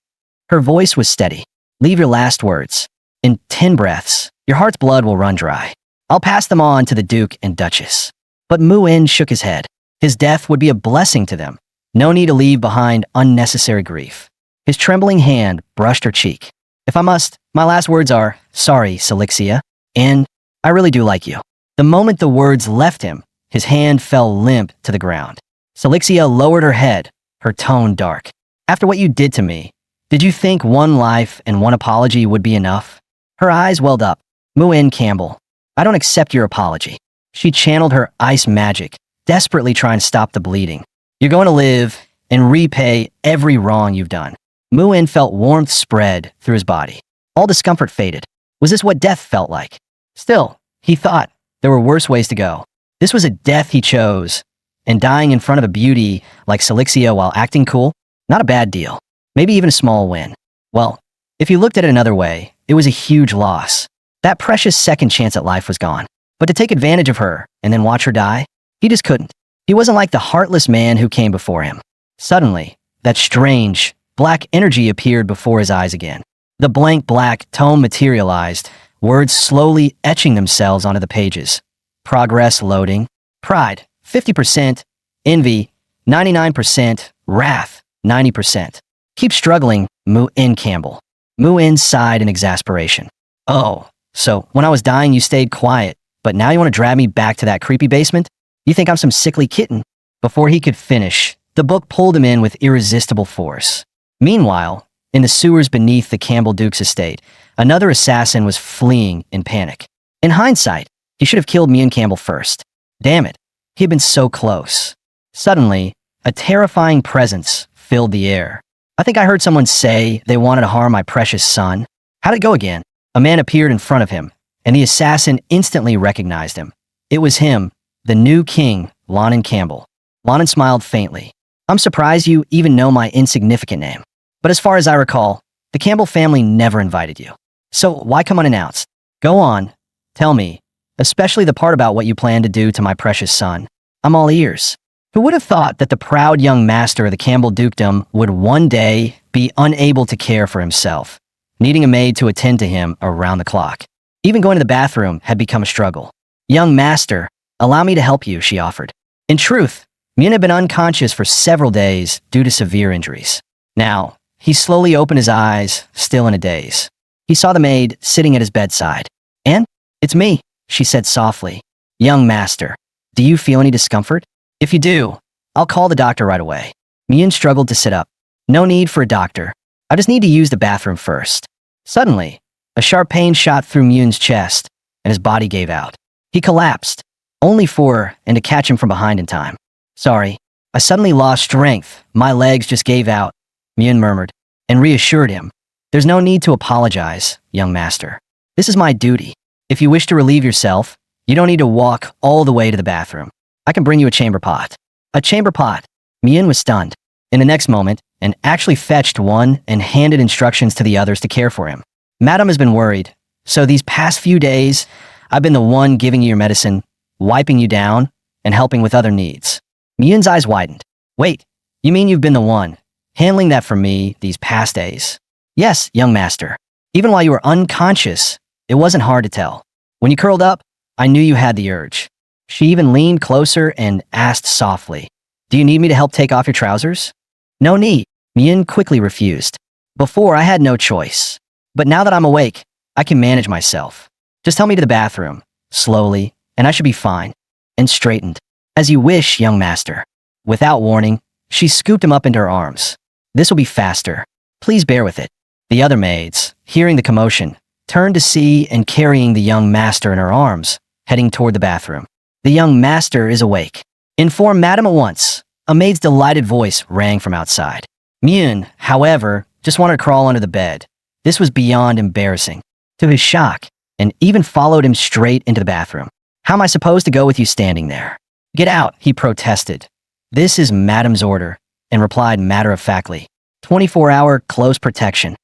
Her voice was steady. "Leave your last words. In 10 breaths, your heart's blood will run dry. I'll pass them on to the Duke and Duchess." But Moen shook his head. His death would be a blessing to them. No need to leave behind unnecessary grief. His trembling hand brushed her cheek. "If I must, my last words are, sorry, Silixia, and I really do like you." The moment the words left him, his hand fell limp to the ground. Silixia lowered her head, her tone dark. "After what you did to me, did you think one life and one apology would be enough?" Her eyes welled up. "Moen Campbell, I don't accept your apology." She channeled her ice magic, desperately trying to stop the bleeding. "You're going to live and repay every wrong you've done." Moen felt warmth spread through his body. All discomfort faded. Was this what death felt like? Still, he thought there were worse ways to go. This was a death he chose, and dying in front of a beauty like Silixia while acting cool, not a bad deal. Maybe even a small win. Well, if you looked at it another way, it was a huge loss. That precious second chance at life was gone. But to take advantage of her and then watch her die, he just couldn't. He wasn't like the heartless man who came before him. Suddenly, that strange, black energy appeared before his eyes again. The blank black tome materialized, words slowly etching themselves onto the pages. Progress loading. Pride, 50%. Envy, 99%. Wrath, 90%. Keep struggling, Moen Campbell. Moen sighed in exasperation. "Oh, so when I was dying you stayed quiet, but now you want to drag me back to that creepy basement? You think I'm some sickly kitten?" Before he could finish, the book pulled him in with irresistible force. Meanwhile, in the sewers beneath the Campbell Duke's estate, another assassin was fleeing in panic. In hindsight, he should have killed Moen Campbell first. Damn it, he had been so close. Suddenly, a terrifying presence filled the air. "I think I heard someone say they wanted to harm my precious son." How'd it go again? A man appeared in front of him, and the assassin instantly recognized him. It was him, the new king, Moen Campbell. Moen smiled faintly. "I'm surprised you even know my insignificant name. But as far as I recall, the Campbell family never invited you. So why come unannounced? Go on, tell me, especially the part about what you plan to do to my precious son. I'm all ears." Who would have thought that the proud young master of the Campbell dukedom would one day be unable to care for himself, needing a maid to attend to him around the clock? Even going to the bathroom had become a struggle. "Young master, allow me to help you," she offered. In truth, Moen had been unconscious for several days due to severe injuries. Now, he slowly opened his eyes, still in a daze. He saw the maid sitting at his bedside. "And? It's me," she said softly. "Young master, do you feel any discomfort? If you do, I'll call the doctor right away." Moen struggled to sit up. "No need for a doctor. I just need to use the bathroom first." Suddenly, a sharp pain shot through Moen's chest, and his body gave out. He collapsed, only for her and to catch him from behind in time. "Sorry, I suddenly lost strength. My legs just gave out," Moen murmured, and reassured him. There's no need to apologize, young master. This is my duty. If you wish to relieve yourself, you don't need to walk all the way to the bathroom. I can bring you a chamber pot. A chamber pot. Moen was stunned. In the next moment, and actually fetched one and handed instructions to the others to care for him. Madam has been worried, so these past few days, I've been the one giving you your medicine, wiping you down, and helping with other needs. Moen's eyes widened. Wait, you mean you've been the one handling that for me these past days? Yes, young master. Even while you were unconscious, it wasn't hard to tell. When you curled up, I knew you had the urge. She even leaned closer and asked softly, do you need me to help take off your trousers? No need. Moen quickly refused. Before, I had no choice. But now that I'm awake, I can manage myself. Just tell me to the bathroom, slowly, and I should be fine. And straightened. As you wish, young master. Without warning, she scooped him up into her arms. This will be faster. Please bear with it. The other maids, hearing the commotion, turned to see and carrying the young master in her arms, heading toward the bathroom. The young master is awake. Inform madam at once. A maid's delighted voice rang from outside. Moen, however, just wanted to crawl under the bed. This was beyond embarrassing. To his shock, and even followed him straight into the bathroom. How am I supposed to go with you standing there? Get out, he protested. This is madam's order, and replied matter-of-factly. 24-hour close protection.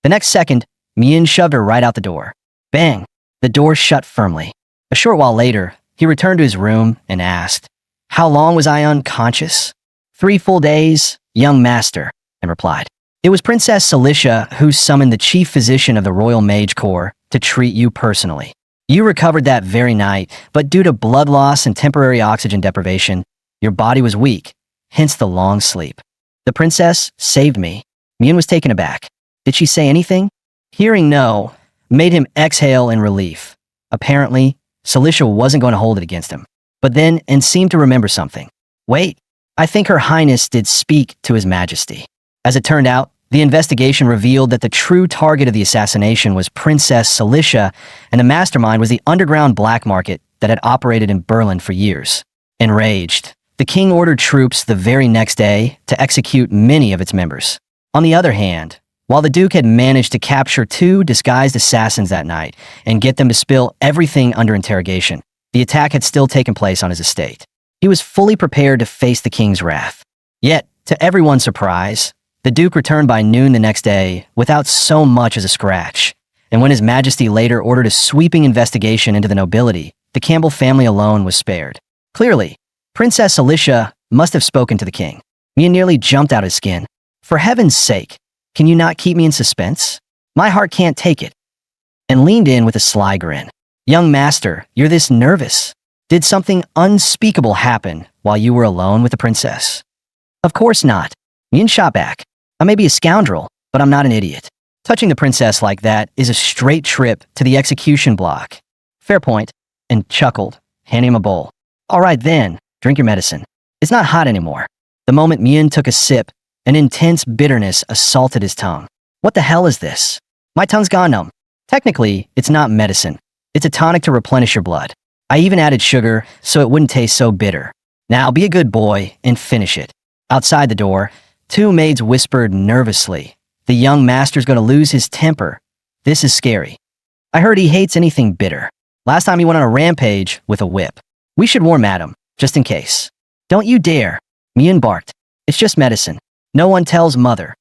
The next second, Moen shoved her right out the door. Bang! The door shut firmly. A short while later, he returned to his room and asked, how long was I unconscious? 3 full days, young master, and replied. It was Princess Cilicia who summoned the chief physician of the Royal Mage Corps to treat you personally. You recovered that very night, but due to blood loss and temporary oxygen deprivation, your body was weak, hence the long sleep. The princess saved me. Moen was taken aback. Did she say anything? Hearing no, made him exhale in relief. Apparently, Cilicia wasn't going to hold it against him. But then, and seemed to remember something. Wait, I think Her Highness did speak to His Majesty. As it turned out, the investigation revealed that the true target of the assassination was Princess Cilicia, and the mastermind was the underground black market that had operated in Berlin for years. Enraged, the king ordered troops the very next day to execute many of its members. On the other hand, while the Duke had managed to capture 2 disguised assassins that night and get them to spill everything under interrogation, the attack had still taken place on his estate. He was fully prepared to face the king's wrath. Yet, to everyone's surprise, the Duke returned by noon the next day without so much as a scratch, and when His Majesty later ordered a sweeping investigation into the nobility, the Campbell family alone was spared. Clearly, Princess Cilicia must have spoken to the king. Moen nearly jumped out of his skin. For heaven's sake, can you not keep me in suspense? My heart can't take it. And leaned in with a sly grin. Young master, you're this nervous. Did something unspeakable happen while you were alone with the princess? Of course not. Moen shot back. I may be a scoundrel, but I'm not an idiot. Touching the princess like that is a straight trip to the execution block. Fair point, and chuckled, handing him a bowl. All right then, drink your medicine. It's not hot anymore. The moment Moen took a sip, an intense bitterness assaulted his tongue. What the hell is this? My tongue's gone numb. Technically, it's not medicine. It's a tonic to replenish your blood. I even added sugar so it wouldn't taste so bitter. Now be a good boy and finish it. Outside the door, 2 maids whispered nervously. The young master's going to lose his temper. This is scary. I heard he hates anything bitter. Last time he went on a rampage with a whip. We should warn madam, just in case. Don't you dare. Moen barked. It's just medicine. No one tells mother.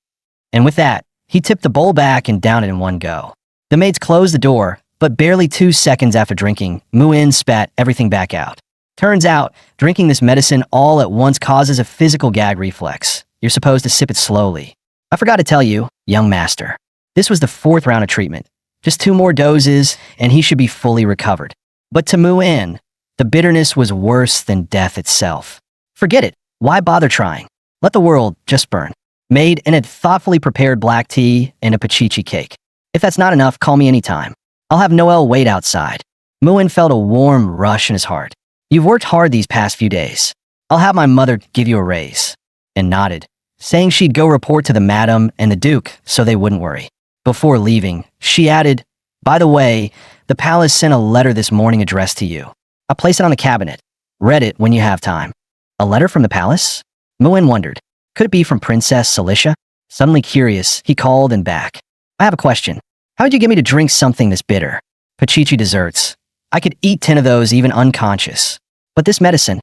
And with that, he tipped the bowl back and downed it in one go. The maids closed the door, but barely 2 seconds after drinking, Moen spat everything back out. Turns out, drinking this medicine all at once causes a physical gag reflex. You're supposed to sip it slowly. I forgot to tell you, young master. This was the 4th round of treatment. Just 2 more doses, and he should be fully recovered. But to Moen, the bitterness was worse than death itself. Forget it. Why bother trying? Let the world just burn. Made and had thoughtfully prepared black tea and a pachichi cake. If that's not enough, call me anytime. I'll have Noel wait outside. Moen felt a warm rush in his heart. You've worked hard these past few days. I'll have my mother give you a raise. And nodded, saying she'd go report to the madam and the duke so they wouldn't worry. Before leaving, she added, by the way, the palace sent a letter this morning addressed to you. I'll place it on the cabinet. Read it when you have time. A letter from the palace? Moen wondered. Could it be from Princess Cilicia? Suddenly curious, he called and back. I have a question. How did you get me to drink something this bitter? Pachichi desserts. I could eat 10 of those even unconscious. But this medicine,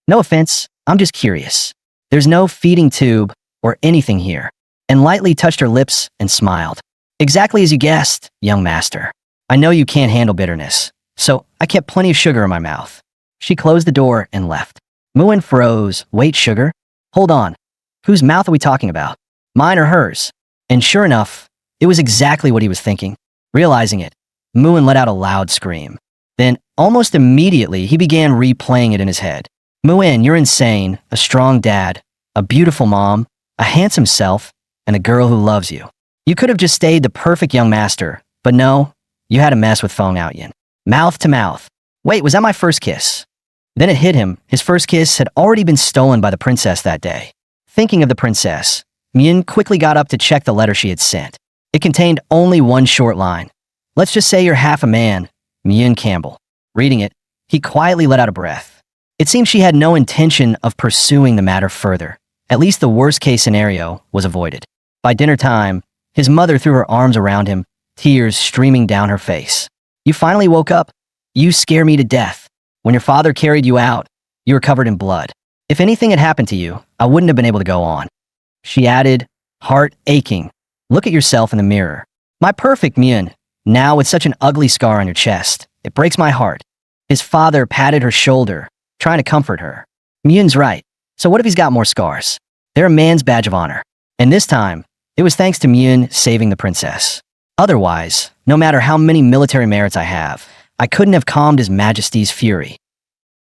no offense, I'm just curious. There's no feeding tube or anything here. And lightly touched her lips and smiled. Exactly as you guessed, young master. I know you can't handle bitterness, so I kept plenty of sugar in my mouth. She closed the door and left. Moen froze. Wait, sugar? Hold on. Whose mouth are we talking about? Mine or hers? And sure enough, it was exactly what he was thinking. Realizing it, Moen let out a loud scream. Then, almost immediately, he began replaying it in his head. Moen, you're insane, a strong dad, a beautiful mom, a handsome self, and a girl who loves you. You could have just stayed the perfect young master, but no, you had to mess with Feng Outyin. Mouth to mouth. Wait, was that my first kiss? Then it hit him. His first kiss had already been stolen by the princess that day. Thinking of the princess, Moen quickly got up to check the letter she had sent. It contained only one short line. Let's just say you're half a man, Moen Campbell. Reading it, he quietly let out a breath. It seemed she had no intention of pursuing the matter further. At least the worst-case scenario was avoided. By dinner time, his mother threw her arms around him, tears streaming down her face. You finally woke up? You scare me to death. When your father carried you out, you were covered in blood. If anything had happened to you, I wouldn't have been able to go on. She added, heart aching. Look at yourself in the mirror. My perfect Moen, now with such an ugly scar on your chest. It breaks my heart. His father patted her shoulder, trying to comfort her. Moen's right. So what if he's got more scars? They're a man's badge of honor. And this time, it was thanks to Moen saving the princess. Otherwise, no matter how many military merits I have, I couldn't have calmed His Majesty's fury.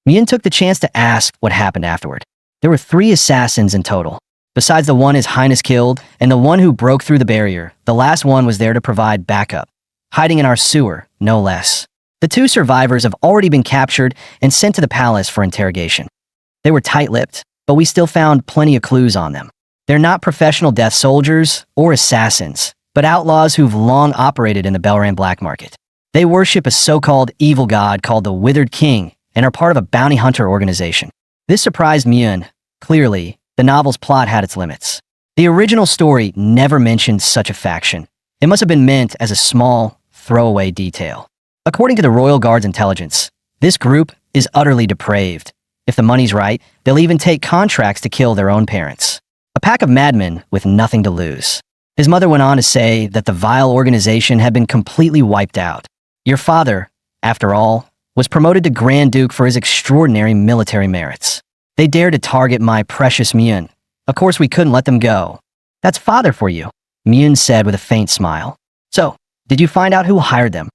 Moen took the chance to ask what happened afterward. There were 3 assassins in total. Besides the one His Highness killed and the one who broke through the barrier, the last one was there to provide backup, hiding in our sewer, no less. The 2 survivors have already been captured and sent to the palace for interrogation. They were tight-lipped, but we still found plenty of clues on them. They're not professional death soldiers or assassins, but outlaws who've long operated in the Belran black market. They worship a so-called evil god called the Withered King and are part of a bounty hunter organization. This surprised Moen. Clearly, the novel's plot had its limits. The original story never mentioned such a faction. It must have been meant as a small, throwaway detail. According to the Royal Guard's intelligence, this group is utterly depraved. If the money's right, they'll even take contracts to kill their own parents. A pack of madmen with nothing to lose. His mother went on to say that the vile organization had been completely wiped out. Your father, after all, was promoted to Grand Duke for his extraordinary military merits. They dared to target my precious Moen. Of course, we couldn't let them go. That's father for you, Moen said with a faint smile. So, did you find out who hired them?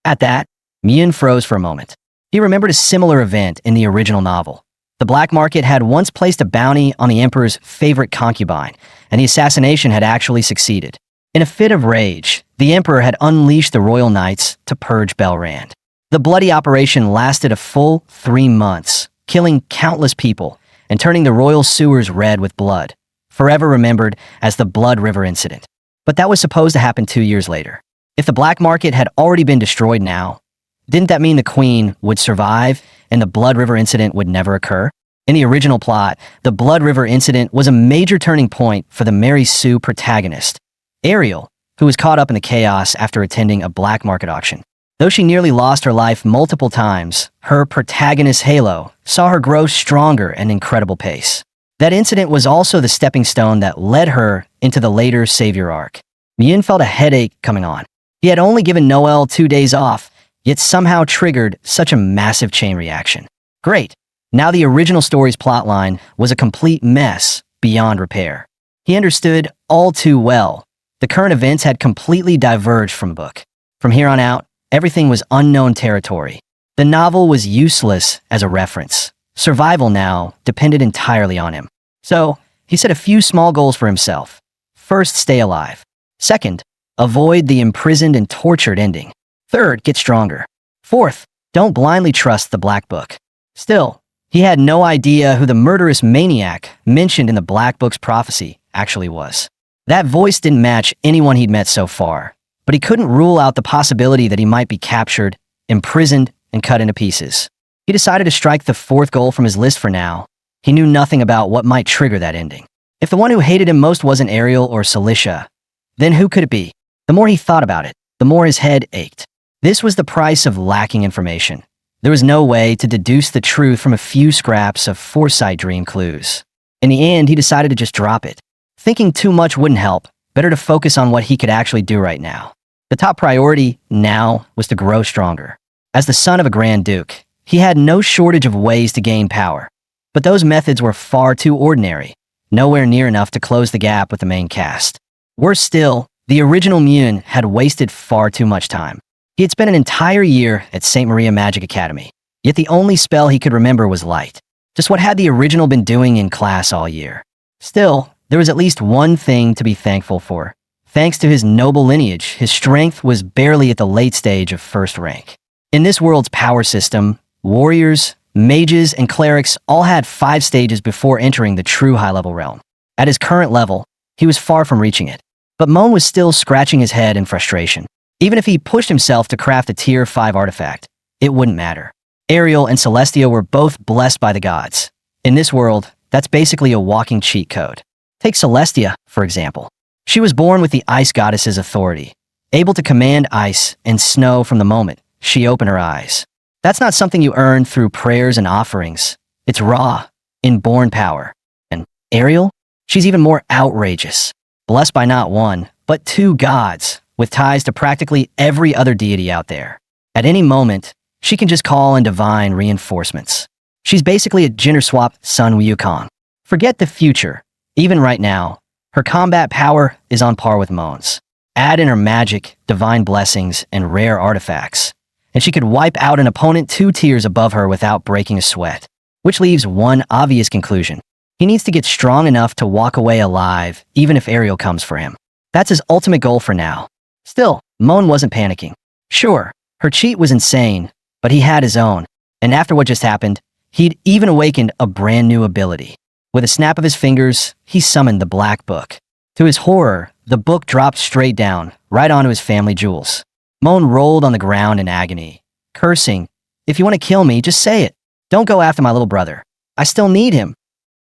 At that, Moen froze for a moment. He remembered a similar event in the original novel. The black market had once placed a bounty on the emperor's favorite concubine, and the assassination had actually succeeded. In a fit of rage, the emperor had unleashed the royal knights to purge Belrand. The bloody operation lasted a full 3 months, killing countless people and turning the royal sewers red with blood, forever remembered as the Blood River Incident. But that was supposed to happen 2 years later. If the black market had already been destroyed now, didn't that mean the queen would survive and the Blood River Incident would never occur? In the original plot, the Blood River Incident was a major turning point for the Mary Sue protagonist, Ariel, who was caught up in the chaos after attending a black market auction. Though she nearly lost her life multiple times, her protagonist Halo saw her grow stronger at an incredible pace. That incident was also the stepping stone that led her into the later Savior arc. Moen felt a headache coming on. He had only given Noel 2 days off, yet somehow triggered such a massive chain reaction. Great. Now the original story's plotline was a complete mess beyond repair. He understood all too well. The current events had completely diverged from the book. From here on out, everything was unknown territory. The novel was useless as a reference. Survival now depended entirely on him. So, he set a few small goals for himself. First, stay alive. Second, avoid the imprisoned and tortured ending. Third, get stronger. Fourth, don't blindly trust the Black Book. Still, he had no idea who the murderous maniac mentioned in the Black Book's prophecy actually was. That voice didn't match anyone he'd met so far, but he couldn't rule out the possibility that he might be captured, imprisoned, and cut into pieces. He decided to strike the 4th goal from his list for now. He knew nothing about what might trigger that ending. If the one who hated him most wasn't Ariel or Cilicia, then who could it be? The more he thought about it, the more his head ached. This was the price of lacking information. There was no way to deduce the truth from a few scraps of foresight dream clues. In the end, he decided to just drop it. Thinking too much wouldn't help. Better to focus on what he could actually do right now. The top priority now was to grow stronger. As the son of a Grand Duke, he had no shortage of ways to gain power. But those methods were far too ordinary, nowhere near enough to close the gap with the main cast. Worse still, the original Moen had wasted far too much time. He had spent an entire year at St. Maria Magic Academy, yet the only spell he could remember was light. Just what had the original been doing in class all year? Still, there was at least one thing to be thankful for. Thanks to his noble lineage, his strength was barely at the late stage of first rank. In this world's power system, warriors, mages, and clerics all had 5 stages before entering the true high-level realm. At his current level, he was far from reaching it. But Moen was still scratching his head in frustration. Even if he pushed himself to craft a Tier 5 artifact, it wouldn't matter. Ariel and Celestia were both blessed by the gods. In this world, that's basically a walking cheat code. Take Celestia, for example. She was born with the ice goddess's authority, able to command ice and snow from the moment she opened her eyes. That's not something you earn through prayers and offerings. It's raw, inborn power. And Ariel? She's even more outrageous. Blessed by not one, but 2 gods, with ties to practically every other deity out there. At any moment, she can just call in divine reinforcements. She's basically a gender swap Sun Wukong. Forget the future. Even right now, her combat power is on par with Moen's. Add in her magic, divine blessings, and rare artifacts, and she could wipe out an opponent 2 tiers above her without breaking a sweat. Which leaves one obvious conclusion. He needs to get strong enough to walk away alive, even if Ariel comes for him. That's his ultimate goal for now. Still, Moen wasn't panicking. Sure, her cheat was insane, but he had his own. And after what just happened, he'd even awakened a brand new ability. With a snap of his fingers, he summoned the Black Book. To his horror, the book dropped straight down, right onto his family jewels. Moen rolled on the ground in agony, cursing, "If you want to kill me, just say it. Don't go after my little brother. I still need him."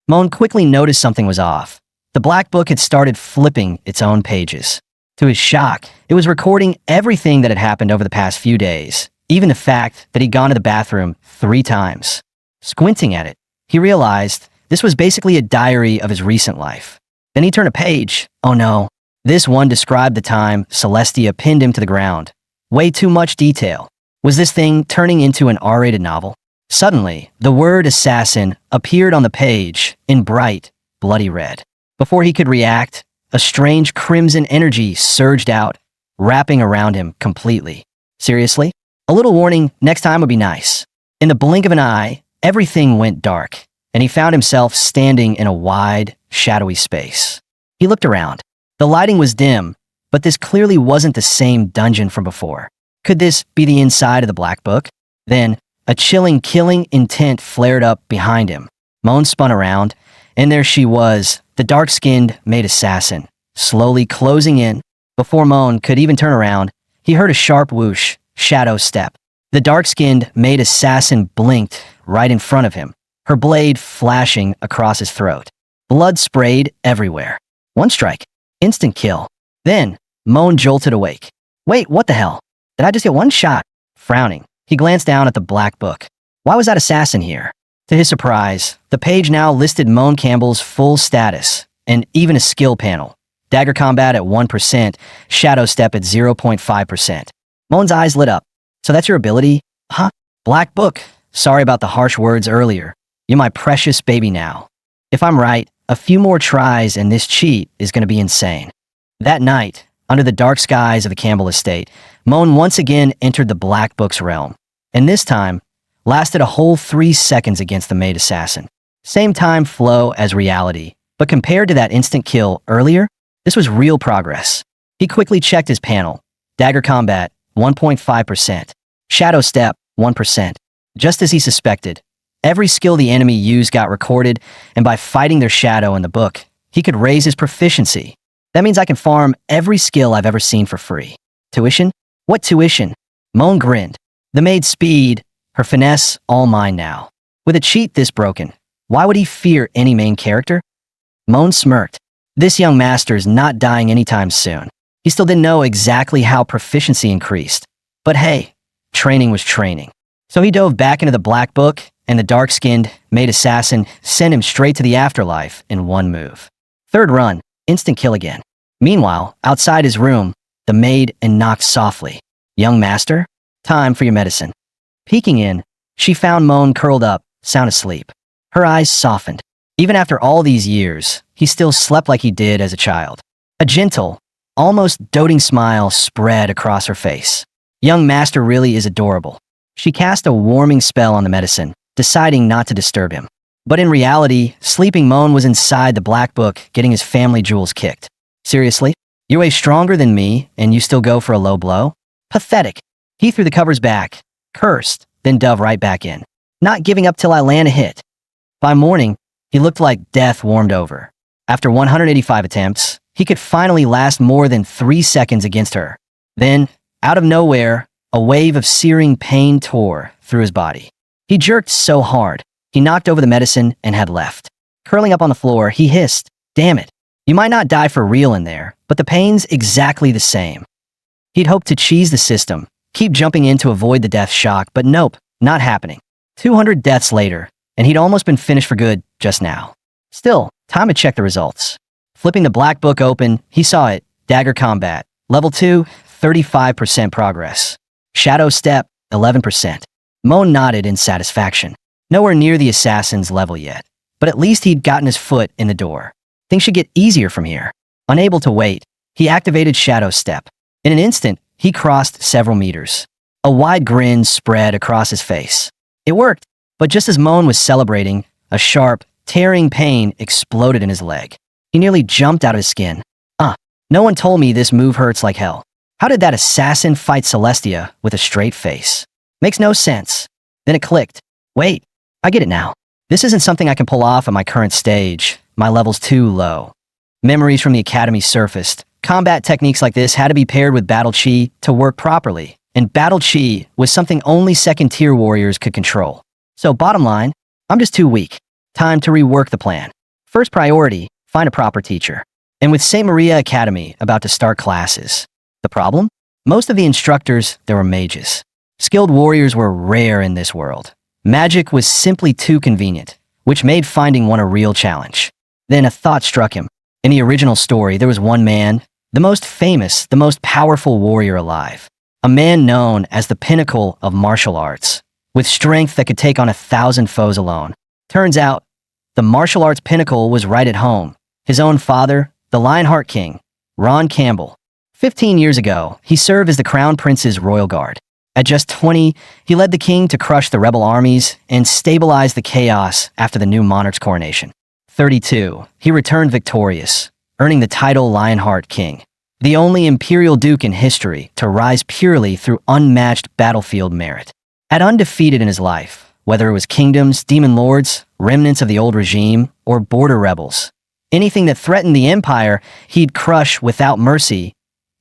Moen quickly noticed something was off. The Black Book had started flipping its own pages. To his shock, it was recording everything that had happened over the past few days, even the fact that he'd gone to the bathroom 3 times. Squinting at it, he realized this was basically a diary of his recent life. Then he turned a page. Oh no. This one described the time Celestia pinned him to the ground. Way too much detail. Was this thing turning into an R-rated novel? Suddenly, the word assassin appeared on the page in bright, bloody red. Before he could react, a strange crimson energy surged out, wrapping around him completely. Seriously? A little warning next time would be nice. In the blink of an eye, everything went dark, and he found himself standing in a wide, shadowy space. He looked around. The lighting was dim, but this clearly wasn't the same dungeon from before. Could this be the inside of the Black Book? Then, a chilling killing intent flared up behind him. Moen spun around, and there she was, the dark-skinned maid assassin, slowly closing in. Before Moen could even turn around, he heard a sharp whoosh, shadow step. The dark-skinned maid assassin blinked right in front of him, her blade flashing across his throat. Blood sprayed everywhere. 1 strike. Instant kill. Then, Moen jolted awake. Wait, what the hell? Did I just get 1 shot? Frowning, he glanced down at the Black Book. Why was that assassin here? To his surprise, the page now listed Moen Campbell's full status, and even a skill panel. Dagger combat at 1%, shadow step at 0.5%. Moen's eyes lit up. So that's your ability? Huh? Black Book. Sorry about the harsh words earlier. You're my precious baby now. If I'm right, a few more tries and this cheat is going to be insane. That night, under the dark skies of the Campbell estate, Moen once again entered the Black Book's realm. And this time, lasted a whole 3 seconds against the maid assassin. Same time flow as reality, but compared to that instant kill earlier, this was real progress. He quickly checked his panel. Dagger combat, 1.5%. Shadow step, 1%. Just as he suspected, every skill the enemy used got recorded, and by fighting their shadow in the book, he could raise his proficiency. That means I can farm every skill I've ever seen for free. Tuition? What tuition? Moen grinned. The maid's speed, her finesse, all mine now. With a cheat this broken, why would he fear any main character? Moen smirked. This young master's not dying anytime soon. He still didn't know exactly how proficiency increased. But hey, training was training. So he dove back into the black book, and the dark-skinned, maid assassin sent him straight to the afterlife in one move. Third run, instant kill again. Meanwhile, outside his room, the maid knocked softly. "Young master, time for your medicine." Peeking in, she found Moen curled up, sound asleep. Her eyes softened. Even after all these years, he still slept like he did as a child. A gentle, almost doting smile spread across her face. Young master really is adorable. She cast a warming spell on the medicine, deciding not to disturb him. But in reality, sleeping Moen was inside the black book getting his family jewels kicked. Seriously? You're way stronger than me, and you still go for a low blow? Pathetic. He threw the covers back, cursed, then dove right back in. Not giving up till I land a hit. By morning, he looked like death warmed over. After 185 attempts, he could finally last more than 3 seconds against her. Then, out of nowhere, a wave of searing pain tore through his body. He jerked so hard, he knocked over the medicine and had left. Curling up on the floor, he hissed, "Damn it. You might not die for real in there, but the pain's exactly the same." He'd hoped to cheese the system, keep jumping in to avoid the death shock, but nope, not happening. 200 deaths later, and he'd almost been finished for good just now. Still, time to check the results. Flipping the black book open, he saw it, dagger combat. Level 2, 35% progress. Shadow step, 11%. Moen nodded in satisfaction. Nowhere near the assassin's level yet, but at least he'd gotten his foot in the door. Things should get easier from here. Unable to wait, he activated Shadow Step. In an instant, he crossed several meters. A wide grin spread across his face. It worked, but just as Moen was celebrating, a sharp, tearing pain exploded in his leg. He nearly jumped out of his skin. No one told me this move hurts like hell. How did that assassin fight Celestia with a straight face? Makes no sense. Then it clicked. Wait, I get it now. This isn't something I can pull off at my current stage. My level's too low. Memories from the academy surfaced. Combat techniques like this had to be paired with battle chi to work properly, and battle chi was something only second-tier warriors could control. So bottom line, I'm just too weak. Time to rework the plan. First priority, find a proper teacher. And with St. Maria Academy about to start classes. The problem? Most of the instructors, there were mages. Skilled warriors were rare in this world. Magic was simply too convenient, which made finding one a real challenge. Then a thought struck him. In the original story, there was one man, the most famous, the most powerful warrior alive. A man known as the pinnacle of martial arts, with strength that could take on 1,000 foes alone. Turns out, the martial arts pinnacle was right at home. His own father, the Lionheart King, Moen Campbell. 15 years ago, he served as the Crown Prince's royal guard. At just 20, he led the king to crush the rebel armies and stabilize the chaos after the new monarch's coronation. 32, he returned victorious, earning the title Lionheart King, the only imperial duke in history to rise purely through unmatched battlefield merit. At undefeated in his life, whether it was kingdoms, demon lords, remnants of the old regime, or border rebels. Anything that threatened the empire, he'd crush without mercy,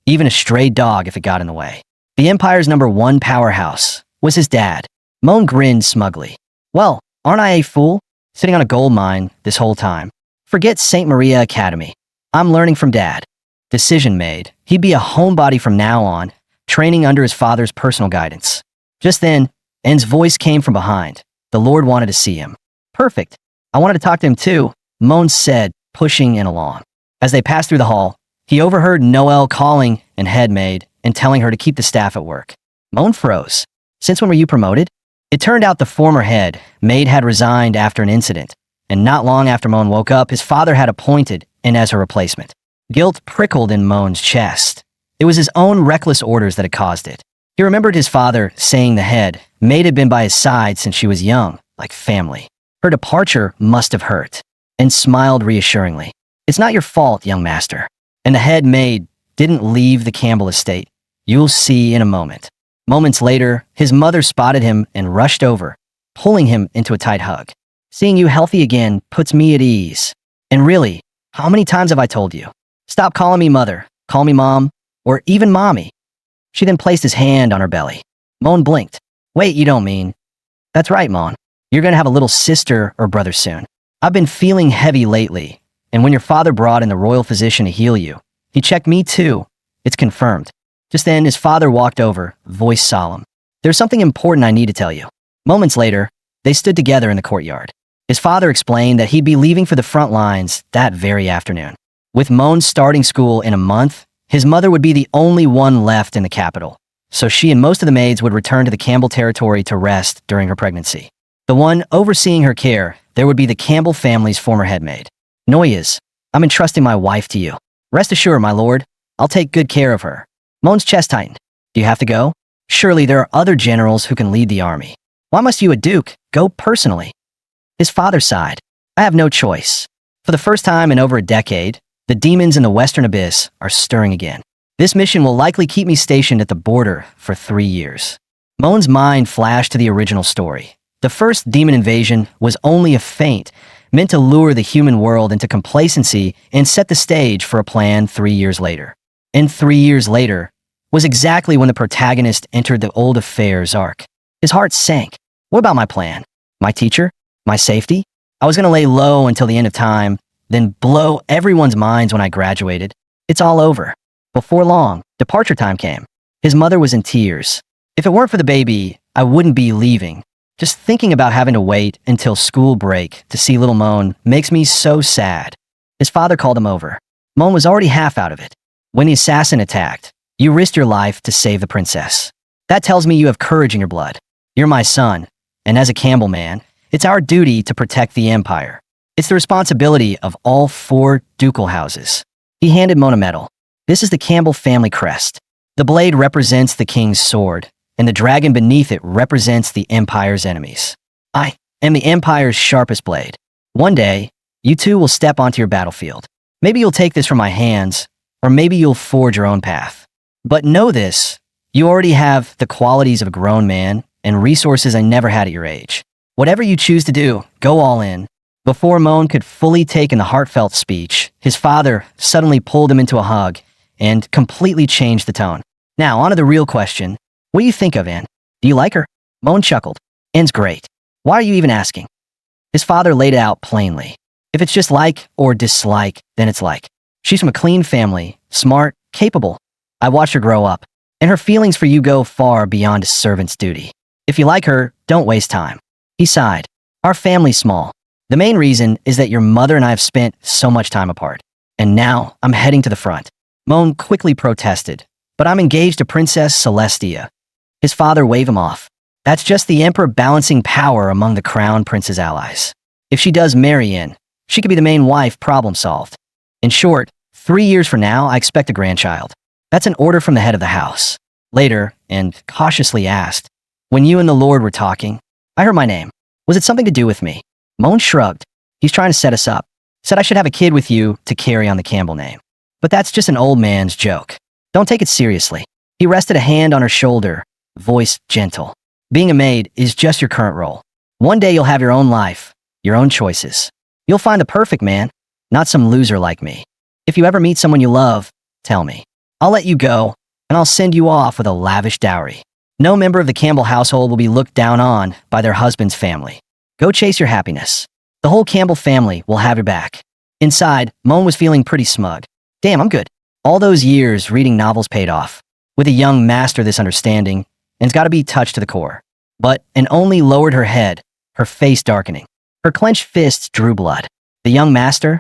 even a stray dog if it got in the way. The empire's #1 powerhouse was his dad. Moen grinned smugly. Well, aren't I a fool? Sitting on a gold mine this whole time. Forget St. Maria Academy. I'm learning from dad. Decision made. He'd be a homebody from now on, training under his father's personal guidance. Just then, En's voice came from behind. The Lord wanted to see him. Perfect. I wanted to talk to him too, Moen said, pushing in along. As they passed through the hall, he overheard Noelle calling and head maid and telling her to keep the staff at work. Moen froze. Since when were you promoted? It turned out the former head maid had resigned after an incident, and not long after Moen woke up, his father had appointed En as her replacement. Guilt prickled in Moen's chest. It was his own reckless orders that had caused it. He remembered his father saying the head maid had been by his side since she was young, like family. Her departure must have hurt, and smiled reassuringly. It's not your fault, young master. And the head maid didn't leave the Campbell estate. You'll see in a moment. Moments later, his mother spotted him and rushed over, pulling him into a tight hug. Seeing you healthy again puts me at ease. And really, how many times have I told you? Stop calling me mother, call me mom, or even mommy. She then placed his hand on her belly. Moen blinked. Wait, you don't mean? That's right, Moen. You're gonna have a little sister or brother soon. I've been feeling heavy lately, and when your father brought in the royal physician to heal you, he checked me too, It's confirmed. Just then, his father walked over, voice solemn. There's something important I need to tell you. Moments later, they stood together in the courtyard. His father explained that he'd be leaving for the front lines that very afternoon. With Moen starting school in a month, his mother would be the only one left in the capital, so she and most of the maids would return to the Campbell territory to rest during her pregnancy. The one overseeing her care, there would be the Campbell family's former head maid. Noyes, I'm entrusting my wife to you. Rest assured, my lord, I'll take good care of her. Moen's chest tightened. Do you have to go? Surely there are other generals who can lead the army. Why must you, a duke, go personally? His father sighed. I have no choice. For the first time in over a decade, the demons in the Western Abyss are stirring again. This mission will likely keep me stationed at the border for 3 years. Moen's mind flashed to the original story. The first demon invasion was only a feint, meant to lure the human world into complacency and set the stage for a plan 3 years later. And 3 years later was exactly when the protagonist entered the old affairs arc. His heart sank. What about my plan? My teacher? My safety? I was going to lay low until the end of time, then blow everyone's minds when I graduated. It's all over. Before long, departure time came. His mother was in tears. If it weren't for the baby, I wouldn't be leaving. Just thinking about having to wait until school break to see little Moen makes me so sad. His father called him over. Moen was already half out of it. When the assassin attacked, you risked your life to save the princess. That tells me you have courage in your blood. You're my son, and as a Campbell man, it's our duty to protect the empire. It's the responsibility of all 4 ducal houses. He handed Moen a medal. This is the Campbell family crest. The blade represents the king's sword, and the dragon beneath it represents the empire's enemies. I am the empire's sharpest blade. One day, you two will step onto your battlefield. Maybe you'll take this from my hands, or maybe you'll forge your own path. But know this, you already have the qualities of a grown man and resources I never had at your age. Whatever you choose to do, go all in. Before Moen could fully take in the heartfelt speech, his father suddenly pulled him into a hug and completely changed the tone. Now, on to the real question. What do you think of Anne? Do you like her? Moen chuckled. Anne's great. Why are you even asking? His father laid it out plainly. If it's just like or dislike, then it's like. She's from a clean family, smart, capable. I watched her grow up, and her feelings for you go far beyond a servant's duty. If you like her, don't waste time. He sighed. Our family's small. The main reason is that your mother and I have spent so much time apart. And now I'm heading to the front. Moen quickly protested. But I'm engaged to Princess Celestia. His father waved him off. That's just the emperor balancing power among the crown prince's allies. If she does marry in, she could be the main wife, problem solved. In short, 3 years from now, I expect a grandchild. That's an order from the head of the house. Later, and cautiously asked, when you and the Lord were talking, I heard my name. Was it something to do with me? Moen shrugged. He's trying to set us up. Said I should have a kid with you to carry on the Campbell name. But that's just an old man's joke. Don't take it seriously. He rested a hand on her shoulder, voice gentle. Being a maid is just your current role. One day you'll have your own life, your own choices. You'll find the perfect man, not some loser like me. If you ever meet someone you love, tell me. I'll let you go, and I'll send you off with a lavish dowry. No member of the Campbell household will be looked down on by their husband's family. Go chase your happiness. The whole Campbell family will have your back. Inside, Moen was feeling pretty smug. Damn, I'm good. All those years reading novels paid off. With a young master this understanding, and it's got to be touched to the core. But Anne only lowered her head, her face darkening. Her clenched fists drew blood. The young master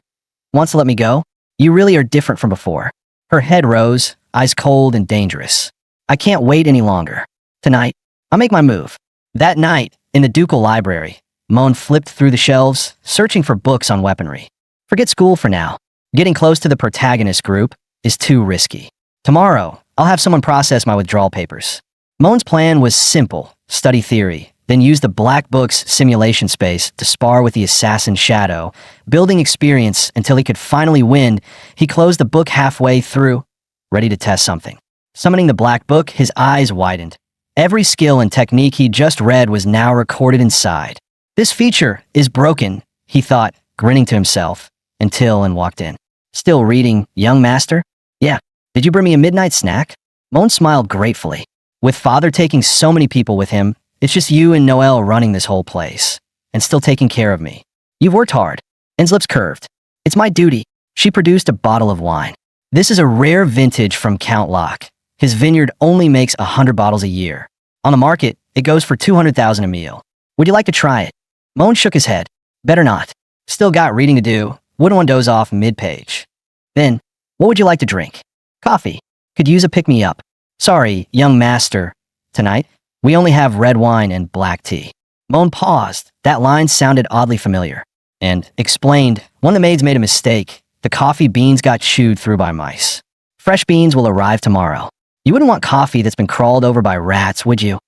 wants to let me go? You really are different from before. Her head rose, eyes cold and dangerous. I can't wait any longer. Tonight, I'll make my move. That night, in the ducal library, Moen flipped through the shelves, searching for books on weaponry. Forget school for now. Getting close to the protagonist group is too risky. Tomorrow, I'll have someone process my withdrawal papers. Moen's plan was simple, study theory, then use the Black Book's simulation space to spar with the assassin Shadow, building experience until he could finally win. He closed the book halfway through, ready to test something. Summoning the Black Book, his eyes widened. Every skill and technique he just read was now recorded inside. This feature is broken, he thought, grinning to himself, until Anne walked in. Still reading, young master? Yeah. Did you bring me a midnight snack? Moen smiled gratefully. With father taking so many people with him, it's just you and Noelle running this whole place, and still taking care of me. You've worked hard. Anne's lips curved. It's my duty. She produced a bottle of wine. This is a rare vintage from Count Locke. His vineyard only makes 100 bottles a year. On the market, it goes for 200,000 a meal. Would you like to try it? Moen shook his head. Better not. Still got reading to do. Wouldn't want to doze off mid-page. Then, what would you like to drink? Coffee. Could use a pick-me-up. Sorry, young master. Tonight, we only have red wine and black tea. Moen paused. That line sounded oddly familiar. And explained, one of the maids made a mistake. The coffee beans got chewed through by mice. Fresh beans will arrive tomorrow. You wouldn't want coffee that's been crawled over by rats, would you?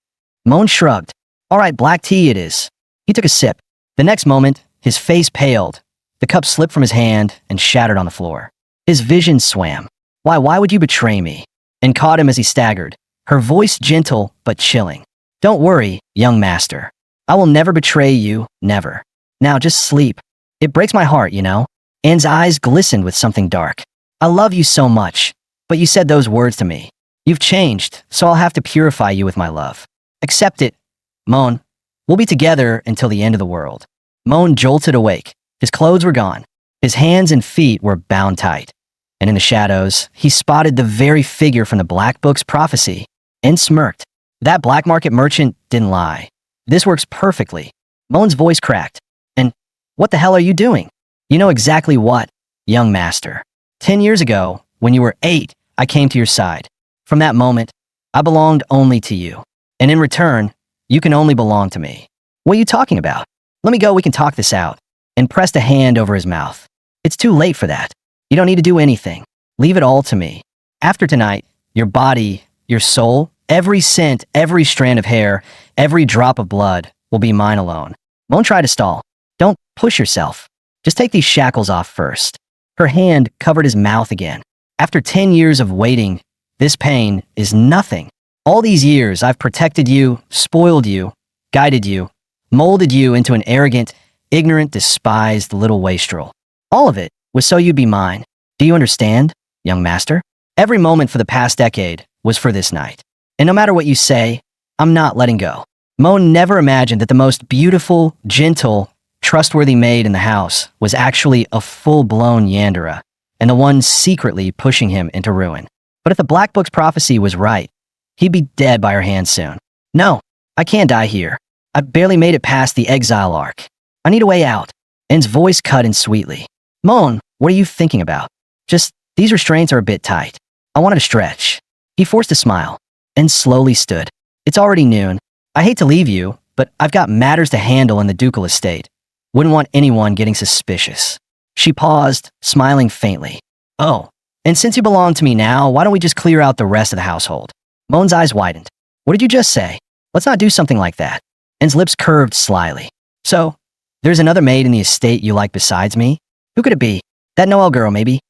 Moen shrugged. All right, black tea it is. He took a sip. The next moment, his face paled. The cup slipped from his hand and shattered on the floor. His vision swam. Why would you betray me? And caught him as he staggered, her voice gentle but chilling. Don't worry, young master. I will never betray you, never. Now just sleep. It breaks my heart, you know. Anne's eyes glistened with something dark. I love you so much, but you said those words to me. You've changed, so I'll have to purify you with my love. Accept it. Moen, we'll be together until the end of the world. Moen jolted awake. His clothes were gone. His hands and feet were bound tight. And in the shadows, he spotted the very figure from the Black Book's prophecy and smirked. That black market merchant didn't lie. This works perfectly. Moen's voice cracked. And what the hell are you doing? You know exactly what, young master. 10 years ago, when you were 8, I came to your side. From that moment, I belonged only to you. And in return, you can only belong to me. What are you talking about? Let me go, we can talk this out. And pressed a hand over his mouth. It's too late for that. You don't need to do anything. Leave it all to me. After tonight, your body, your soul, every scent, every strand of hair, every drop of blood will be mine alone. Won't try to stall. Don't push yourself. Just take these shackles off first. Her hand covered his mouth again. After 10 years of waiting, this pain is nothing. All these years, I've protected you, spoiled you, guided you, molded you into an arrogant, ignorant, despised little wastrel. All of it was so you'd be mine. Do you understand, young master? Every moment for the past decade was for this night. And no matter what you say, I'm not letting go. Moen never imagined that the most beautiful, gentle, trustworthy maid in the house was actually a full-blown Yandere, and the one secretly pushing him into ruin. But if the Black Book's prophecy was right, he'd be dead by her hand soon. No, I can't die here. I've barely made it past the exile arc. I need a way out. Anne's voice cut in sweetly. Moen, what are you thinking about? Just, these restraints are a bit tight. I wanted to stretch. He forced a smile, and slowly stood. It's already noon. I hate to leave you, but I've got matters to handle in the ducal estate. Wouldn't want anyone getting suspicious. She paused, smiling faintly. Oh, and since you belong to me now, why don't we just clear out the rest of the household? Moen's eyes widened. What did you just say? Let's not do something like that. Anne's lips curved slyly. So, there's another maid in the estate you like besides me? Who could it be? That Noel girl, maybe?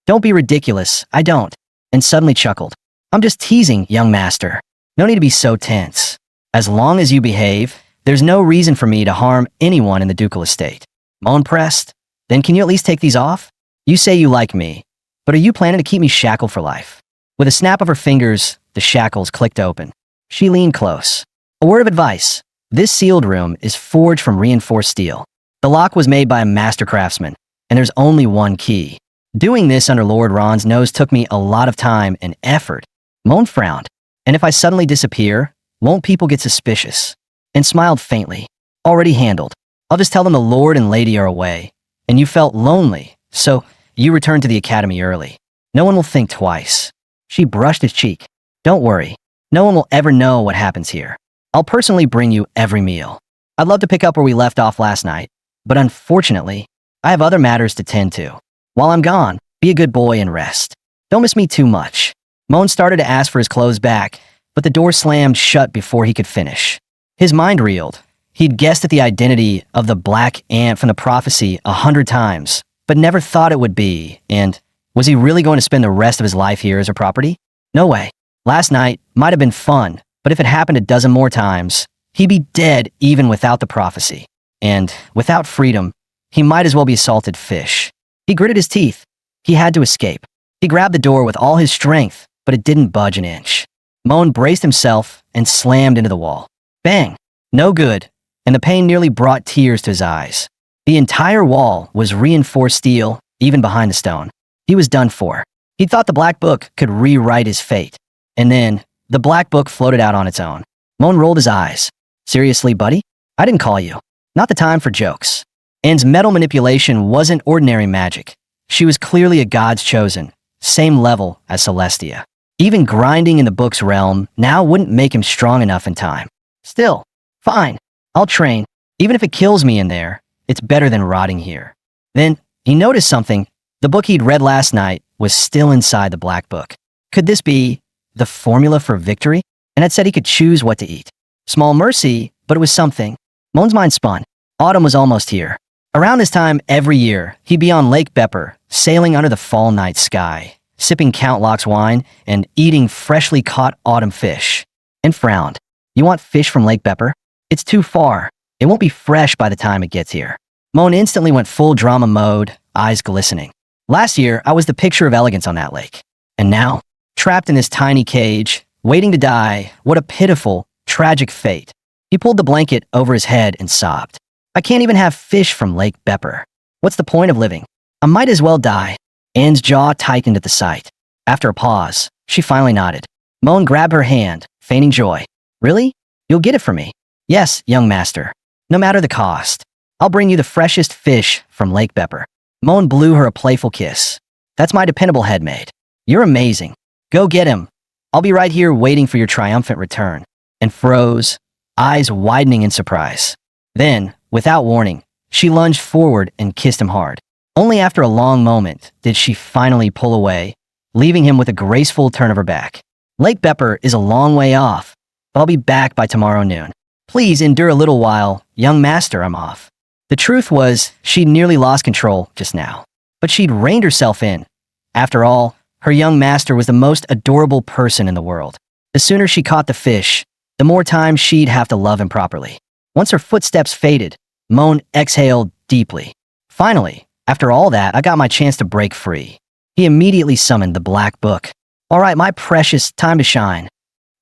Don't be ridiculous, I don't. And suddenly chuckled. I'm just teasing, young master. No need to be so tense. As long as you behave, there's no reason for me to harm anyone in the ducal estate. Moen pressed. Then can you at least take these off? You say you like me, but are you planning to keep me shackled for life? With a snap of her fingers, the shackles clicked open. She leaned close. A word of advice. This sealed room is forged from reinforced steel. The lock was made by a master craftsman, and there's only one key. Doing this under Lord Ron's nose took me a lot of time and effort. Moen frowned. And if I suddenly disappear, won't people get suspicious? And smiled faintly. Already handled. I'll just tell them the Lord and Lady are away. And you felt lonely, so you returned to the academy early. No one will think twice. She brushed his cheek. Don't worry. No one will ever know what happens here. I'll personally bring you every meal. I'd love to pick up where we left off last night, but unfortunately, I have other matters to tend to. While I'm gone, be a good boy and rest. Don't miss me too much. Moen started to ask for his clothes back, but the door slammed shut before he could finish. His mind reeled. He'd guessed at the identity of the black ant from the prophecy 100 times, but never thought it would be, and was he really going to spend the rest of his life here as her property? No way. Last night might have been fun, but if it happened a dozen more times, he'd be dead even without the prophecy. And without freedom, he might as well be a salted fish. He gritted his teeth. He had to escape. He grabbed the door with all his strength, but it didn't budge an inch. Moen braced himself and slammed into the wall. Bang! No good, and the pain nearly brought tears to his eyes. The entire wall was reinforced steel, even behind the stone. He was done for. He thought the Black Book could rewrite his fate. And then, the Black Book floated out on its own. Moen rolled his eyes. Seriously, buddy? I didn't call you. Not the time for jokes. Anne's metal manipulation wasn't ordinary magic. She was clearly a god's chosen, same level as Celestia. Even grinding in the book's realm now wouldn't make him strong enough in time. Still, fine, I'll train. Even if it kills me in there, it's better than rotting here. Then, he noticed something. The book he'd read last night was still inside the Black Book. Could this be the formula for victory? And it said he could choose what to eat. Small mercy, but it was something. Moen's mind spun. Autumn was almost here. Around this time every year, he'd be on Lake Bepper, sailing under the fall night sky, sipping Count Locke's wine and eating freshly caught autumn fish. And frowned. You want fish from Lake Bepper? It's too far. It won't be fresh by the time it gets here. Moen instantly went full drama mode, eyes glistening. Last year, I was the picture of elegance on that lake. And now, trapped in this tiny cage, waiting to die, what a pitiful, tragic fate. He pulled the blanket over his head and sobbed. I can't even have fish from Lake Bepper. What's the point of living? I might as well die. Anne's jaw tightened at the sight. After a pause, she finally nodded. Moen grabbed her hand, feigning joy. Really? You'll get it for me. Yes, young master. No matter the cost. I'll bring you the freshest fish from Lake Bepper. Moen blew her a playful kiss. That's my dependable headmaid. You're amazing. Go get him. I'll be right here waiting for your triumphant return. And froze, eyes widening in surprise. Then, without warning, she lunged forward and kissed him hard. Only after a long moment did she finally pull away, leaving him with a graceful turn of her back. Lake Bepper is a long way off, but I'll be back by tomorrow noon. Please endure a little while, young master, I'm off. The truth was, she'd nearly lost control just now. But she'd reined herself in. After all, her young master was the most adorable person in the world. The sooner she caught the fish, the more time she'd have to love him properly. Once her footsteps faded, Moen exhaled deeply. Finally, after all that, I got my chance to break free. He immediately summoned the Black Book. All right, my precious, time to shine.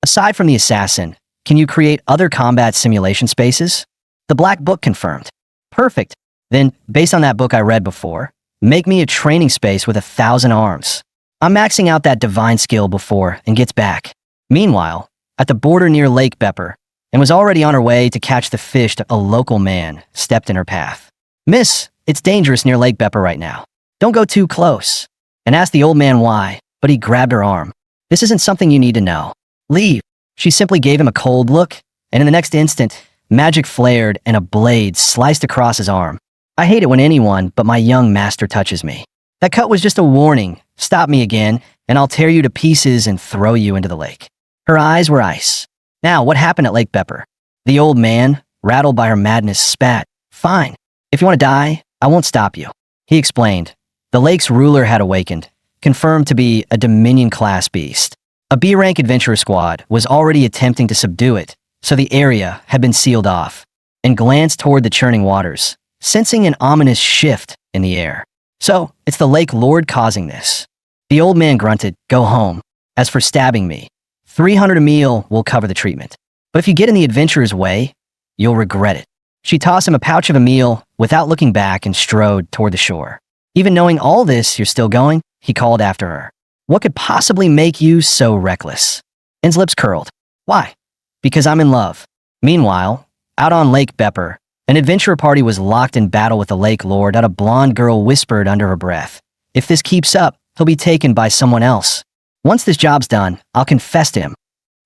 Aside from the assassin, can you create other combat simulation spaces? The Black Book confirmed. Perfect. Then, based on that book I read before, make me a training space with 1,000 arms. I'm maxing out that divine skill before and gets back. Meanwhile, at the border near Lake Bepper, and was already on her way to catch the fish, a local man stepped in her path. Miss, it's dangerous near Lake Bepper right now. Don't go too close. And asked the old man why, but he grabbed her arm. This isn't something you need to know. Leave. She simply gave him a cold look, and in the next instant, magic flared and a blade sliced across his arm. I hate it when anyone but my young master touches me. That cut was just a warning. Stop me again, and I'll tear you to pieces and throw you into the lake. Her eyes were ice. Now, what happened at Lake Bepper? The old man, rattled by her madness, spat. Fine. If you want to die, I won't stop you. He explained. The lake's ruler had awakened, confirmed to be a Dominion-class beast. A B-rank adventurer squad was already attempting to subdue it, so the area had been sealed off, and glanced toward the churning waters, sensing an ominous shift in the air. So, it's the Lake Lord causing this. The old man grunted, go home. As for stabbing me, 300 a meal will cover the treatment. But if you get in the adventurer's way, you'll regret it. She tossed him a pouch of a meal without looking back and strode toward the shore. Even knowing all this, you're still going? He called after her. What could possibly make you so reckless? Anne's lips curled. Why? Because I'm in love. Meanwhile, out on Lake Bepper, an adventurer party was locked in battle with the Lake Lord as a blonde girl whispered under her breath. If this keeps up, he'll be taken by someone else. Once this job's done, I'll confess to him.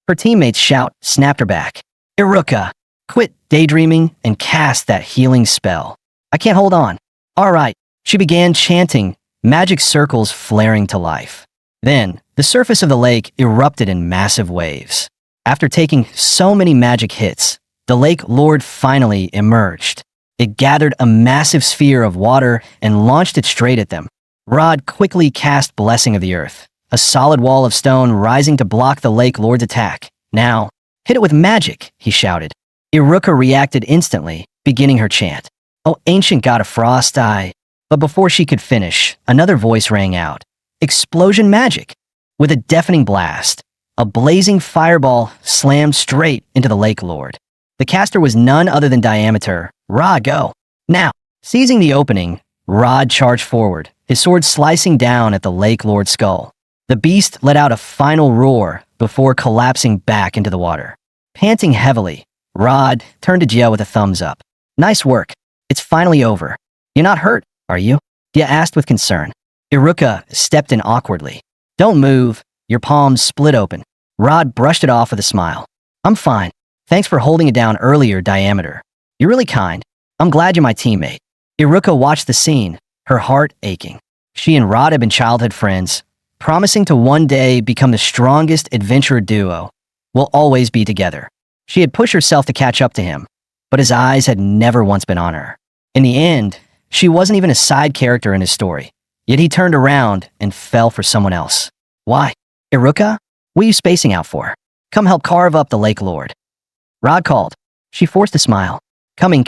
Her teammates shout, snapped her back. Iruka, quit daydreaming and cast that healing spell. I can't hold on. All right, she began chanting, magic circles flaring to life. Then, the surface of the lake erupted in massive waves. After taking so many magic hits, the Lake Lord finally emerged. It gathered a massive sphere of water and launched it straight at them. Rod quickly cast Blessing of the Earth, a solid wall of stone rising to block the Lake Lord's attack. Now, hit it with magic, he shouted. Iruka reacted instantly, beginning her chant. Oh, ancient god of frost, But before she could finish, another voice rang out. Explosion magic! With a deafening blast, a blazing fireball slammed straight into the Lake Lord. The caster was none other than Diameter. Rod, go! Now, seizing the opening, Rod charged forward, his sword slicing down at the Lake Lord's skull. The beast let out a final roar before collapsing back into the water. Panting heavily, Rod turned to Jia with a thumbs up. Nice work. It's finally over. You're not hurt, are you? Jia asked with concern. Iruka stepped in awkwardly. Don't move. Your palms split open. Rod brushed it off with a smile. I'm fine. Thanks for holding it down earlier, Diameter. You're really kind. I'm glad you're my teammate. Iruka watched the scene, her heart aching. She and Rod had been childhood friends, promising to one day become the strongest adventurer duo. Will always be together. She had pushed herself to catch up to him, but his eyes had never once been on her. In the end, she wasn't even a side character in his story, yet he turned around and fell for someone else. Why? Iruka? What are you spacing out for? Come help carve up the Lake Lord. Rod called. She forced a smile. Coming.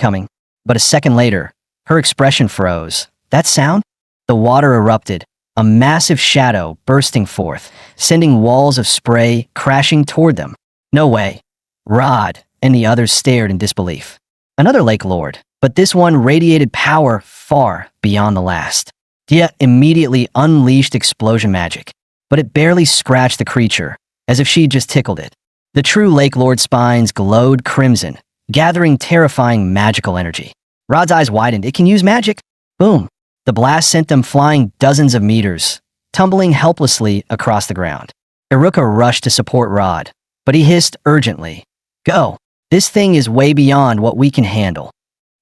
But a second later, her expression froze. That sound? The water erupted, a massive shadow bursting forth, sending walls of spray crashing toward them. No way. Rod and the others stared in disbelief. Another Lake Lord, but this one radiated power far beyond the last. Dia immediately unleashed explosion magic, but it barely scratched the creature, as if she'd just tickled it. The true Lake Lord spines glowed crimson, gathering terrifying magical energy. Rod's eyes widened. It can use magic? Boom. The blast sent them flying dozens of meters, tumbling helplessly across the ground. Iruka rushed to support Rod, but he hissed urgently. Go. This thing is way beyond what we can handle.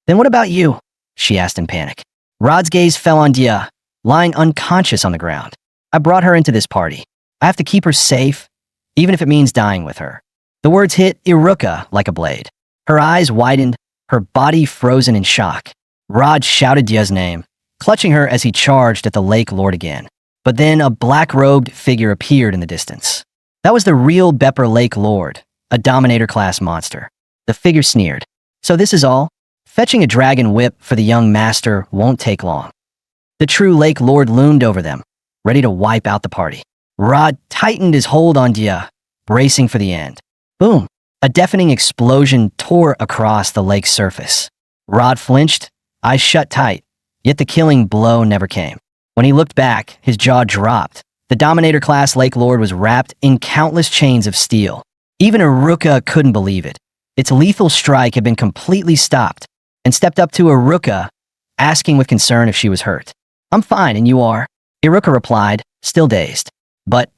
Then what about you? She asked in panic. Rod's gaze fell on Dia, lying unconscious on the ground. I brought her into this party. I have to keep her safe, even if it means dying with her. The words hit Iruka like a blade. Her eyes widened, her body frozen in shock. Rod shouted Dia's name, clutching her as he charged at the Lake Lord again. But then a black-robed figure appeared in the distance. That was the real Bepper Lake Lord, a Dominator-class monster. The figure sneered. So this is all? Fetching a dragon whip for the young master won't take long. The true Lake Lord loomed over them, ready to wipe out the party. Rod tightened his hold on Dia, bracing for the end. Boom! A deafening explosion tore across the lake's surface. Rod flinched, eyes shut tight, yet the killing blow never came. When he looked back, his jaw dropped. The Dominator-class Lake Lord was wrapped in countless chains of steel. Even Iruka couldn't believe it. Its lethal strike had been completely stopped, and stepped up to Iruka, asking with concern if she was hurt. I'm fine, and you are? Iruka replied, still dazed.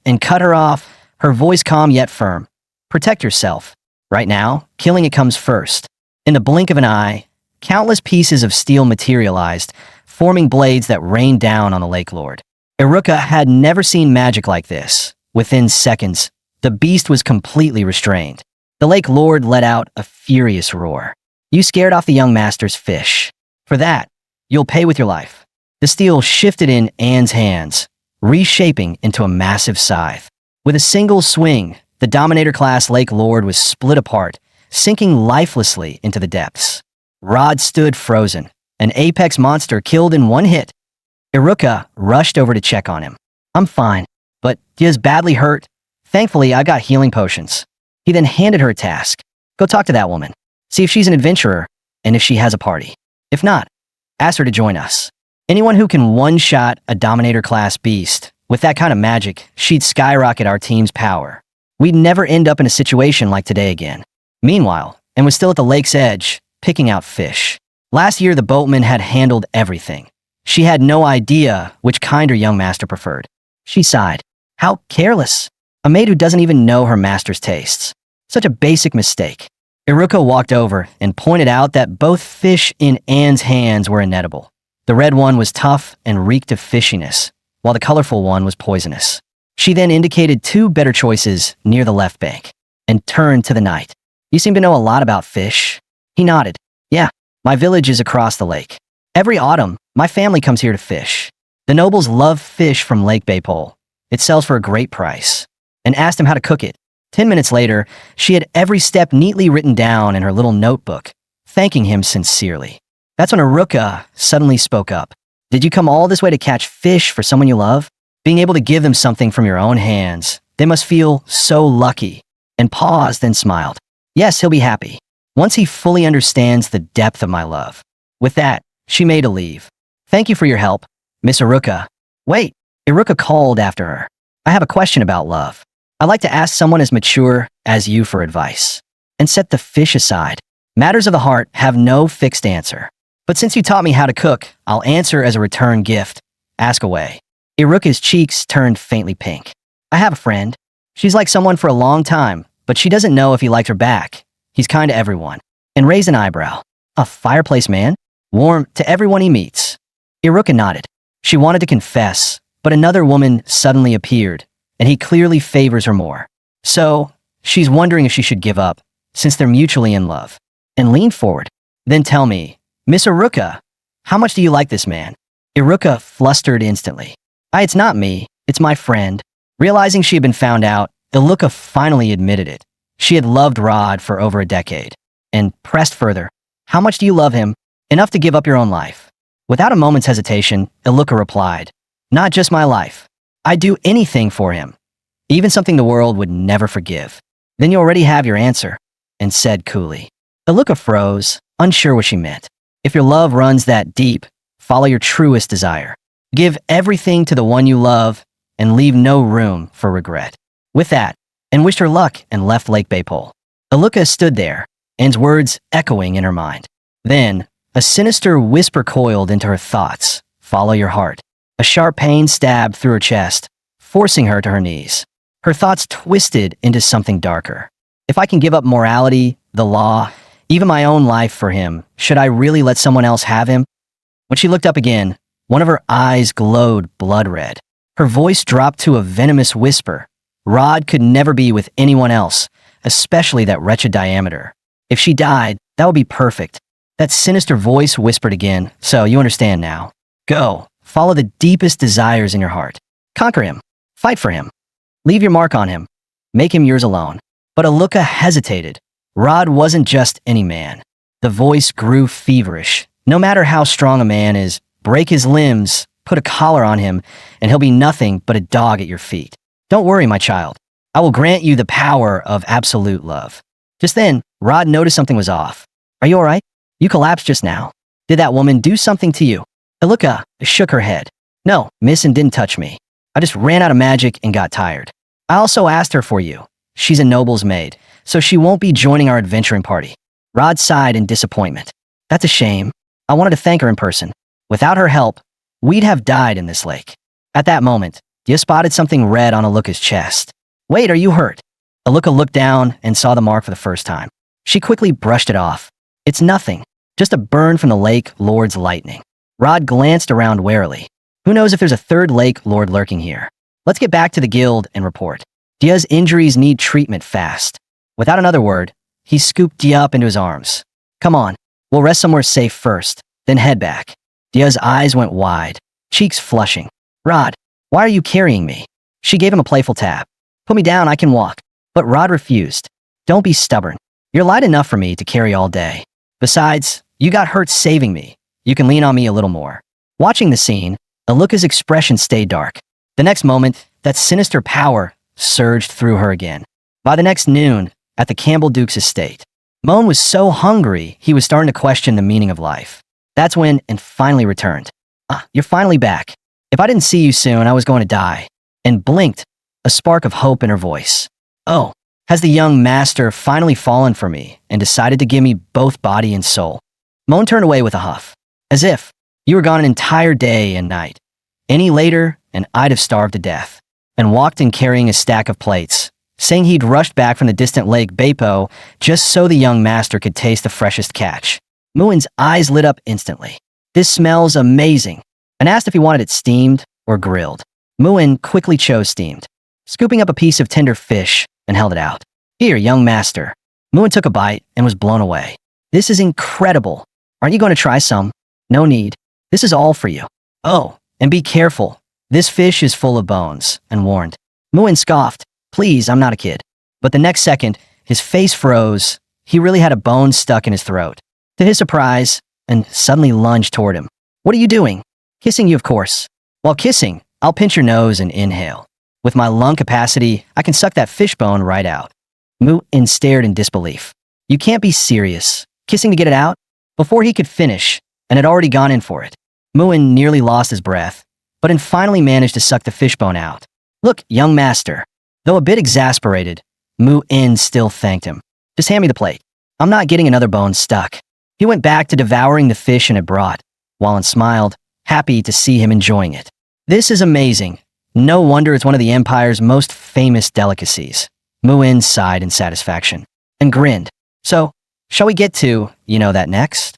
And cut her off, her voice calm yet firm. Protect yourself. Right now, killing it comes first. In the blink of an eye, countless pieces of steel materialized, forming blades that rained down on the Lake Lord. Iruka had never seen magic like this. Within seconds, the beast was completely restrained. The Lake Lord let out a furious roar. You scared off the young master's fish. For that, you'll pay with your life. The steel shifted in Anne's hands, reshaping into a massive scythe. With a single swing, the Dominator-class Lake Lord was split apart, sinking lifelessly into the depths. Rod stood frozen, an apex monster killed in one hit. Iruka rushed over to check on him. I'm fine, but Dia's badly hurt. Thankfully, I got healing potions. He then handed her a task. Go talk to that woman. See if she's an adventurer, and if she has a party. If not, ask her to join us. Anyone who can one-shot a Dominator-class beast, with that kind of magic, she'd skyrocket our team's power. We'd never end up in a situation like today again. Meanwhile, Anne was still at the lake's edge, picking out fish. Last year, the boatman had handled everything. She had no idea which kind her young master preferred. She sighed. How careless. A maid who doesn't even know her master's tastes. Such a basic mistake. Iruka walked over and pointed out that both fish in Anne's hands were inedible. The red one was tough and reeked of fishiness, while the colorful one was poisonous. She then indicated two better choices near the left bank, and turned to the knight. You seem to know a lot about fish. He nodded. Yeah, my village is across the lake. Every autumn, my family comes here to fish. The nobles love fish from Lake Baypole. It sells for a great price. And asked him how to cook it. 10 minutes later, she had every step neatly written down in her little notebook, thanking him sincerely. That's when Iruka suddenly spoke up. Did you come all this way to catch fish for someone you love? Being able to give them something from your own hands, they must feel so lucky. And paused, then smiled. Yes, he'll be happy, once he fully understands the depth of my love. With that, she made a leave. Thank you for your help, Miss Iruka. Wait, Iruka called after her. I have a question about love. I'd like to ask someone as mature as you for advice. And set the fish aside. Matters of the heart have no fixed answer. But since you taught me how to cook, I'll answer as a return gift. Ask away. Iruka's cheeks turned faintly pink. I have a friend. She's like someone for a long time, but she doesn't know if he liked her back. He's kind to everyone. And raised an eyebrow. A fireplace man? Warm to everyone he meets. Iruka nodded. She wanted to confess, but another woman suddenly appeared, and he clearly favors her more. So, she's wondering if she should give up, since they're mutually in love. And leaned forward. Then tell me, Miss Iruka, how much do you like this man? Iruka flustered instantly. It's not me, it's my friend. Realizing she had been found out, Iruka finally admitted it. She had loved Rod for over a decade. And pressed further, how much do you love him? Enough to give up your own life. Without a moment's hesitation, Iruka replied, not just my life. I'd do anything for him. Even something the world would never forgive. Then you already have your answer, and said coolly. Iruka froze, unsure what she meant. If your love runs that deep, follow your truest desire. Give everything to the one you love, and leave no room for regret. With that, and wished her luck and left Lake Baypole. Iruka stood there, Anne's words echoing in her mind. Then, a sinister whisper coiled into her thoughts. Follow your heart. A sharp pain stabbed through her chest, forcing her to her knees. Her thoughts twisted into something darker. If I can give up morality, the law, even my own life for him, should I really let someone else have him? When she looked up again, one of her eyes glowed blood red. Her voice dropped to a venomous whisper. Rod could never be with anyone else, especially that wretched Diameter. If she died, that would be perfect. That sinister voice whispered again, so you understand now. Go, follow the deepest desires in your heart. Conquer him. Fight for him. Leave your mark on him. Make him yours alone. But Iruka hesitated. Rod wasn't just any man. The voice grew feverish. No matter how strong a man is, break his limbs, put a collar on him, and he'll be nothing but a dog at your feet. Don't worry, my child. I will grant you the power of absolute love. Just then, Rod noticed something was off. Are you all right? You collapsed just now. Did that woman do something to you? Iruka shook her head. No, miss, and didn't touch me. I just ran out of magic and got tired. I also asked her for you. She's a noble's maid, so she won't be joining our adventuring party. Rod sighed in disappointment. That's a shame. I wanted to thank her in person. Without her help, we'd have died in this lake. At that moment, Dia spotted something red on Iruka's chest. Wait, are you hurt? Iruka looked down and saw the mark for the first time. She quickly brushed it off. It's nothing, just a burn from the Lake Lord's lightning. Rod glanced around warily. Who knows if there's a third Lake Lord lurking here? Let's get back to the guild and report. Dia's injuries need treatment fast. Without another word, he scooped Dia up into his arms. Come on, we'll rest somewhere safe first, then head back. Dia's eyes went wide, cheeks flushing. Rod, why are you carrying me? She gave him a playful tap. Put me down, I can walk. But Rod refused. Don't be stubborn. You're light enough for me to carry all day. Besides, you got hurt saving me. You can lean on me a little more. Watching the scene, Iruka's expression stayed dark. The next moment, that sinister power surged through her again. By the next noon, at the Campbell Duke's estate, Moen was so hungry he was starting to question the meaning of life. That's when Anne finally returned. You're finally back. If I didn't see you soon, I was going to die. And blinked, a spark of hope in her voice. Oh, has the young master finally fallen for me and decided to give me both body and soul? Moen turned away with a huff. As if you were gone an entire day and night. Any later, and I'd have starved to death. And walked in carrying a stack of plates, saying he'd rushed back from the distant Lake Baypo just so the young master could taste the freshest catch. Moen's eyes lit up instantly. This smells amazing. And asked if he wanted it steamed or grilled. Moen quickly chose steamed, scooping up a piece of tender fish and held it out. Here, young master. Moen took a bite and was blown away. This is incredible. Aren't you going to try some? No need. This is all for you. Oh, and be careful. This fish is full of bones, and warned. Moen scoffed. Please, I'm not a kid. But the next second, his face froze. He really had a bone stuck in his throat. To his surprise, Anne suddenly lunged toward him. What are you doing? Kissing you, of course. While kissing, I'll pinch your nose and inhale. With my lung capacity, I can suck that fish bone right out. Moen stared in disbelief. You can't be serious. Kissing to get it out? Before he could finish, and had already gone in for it. Moen nearly lost his breath, but Anne finally managed to suck the fishbone out. Look, young master. Though a bit exasperated, Moen still thanked him. Just hand me the plate. I'm not getting another bone stuck. He went back to devouring the fish it brought. Wallen smiled, happy to see him enjoying it. This is amazing. No wonder it's one of the Empire's most famous delicacies. Moen sighed in satisfaction and grinned. So, shall we get to, that next?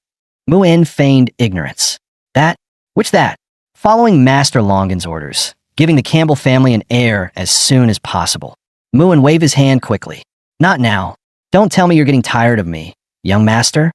Moen feigned ignorance. That? Which that? Following Master Longin's orders, giving the Campbell family an heir as soon as possible. Moen waved his hand quickly. Not now. Don't tell me you're getting tired of me, young master?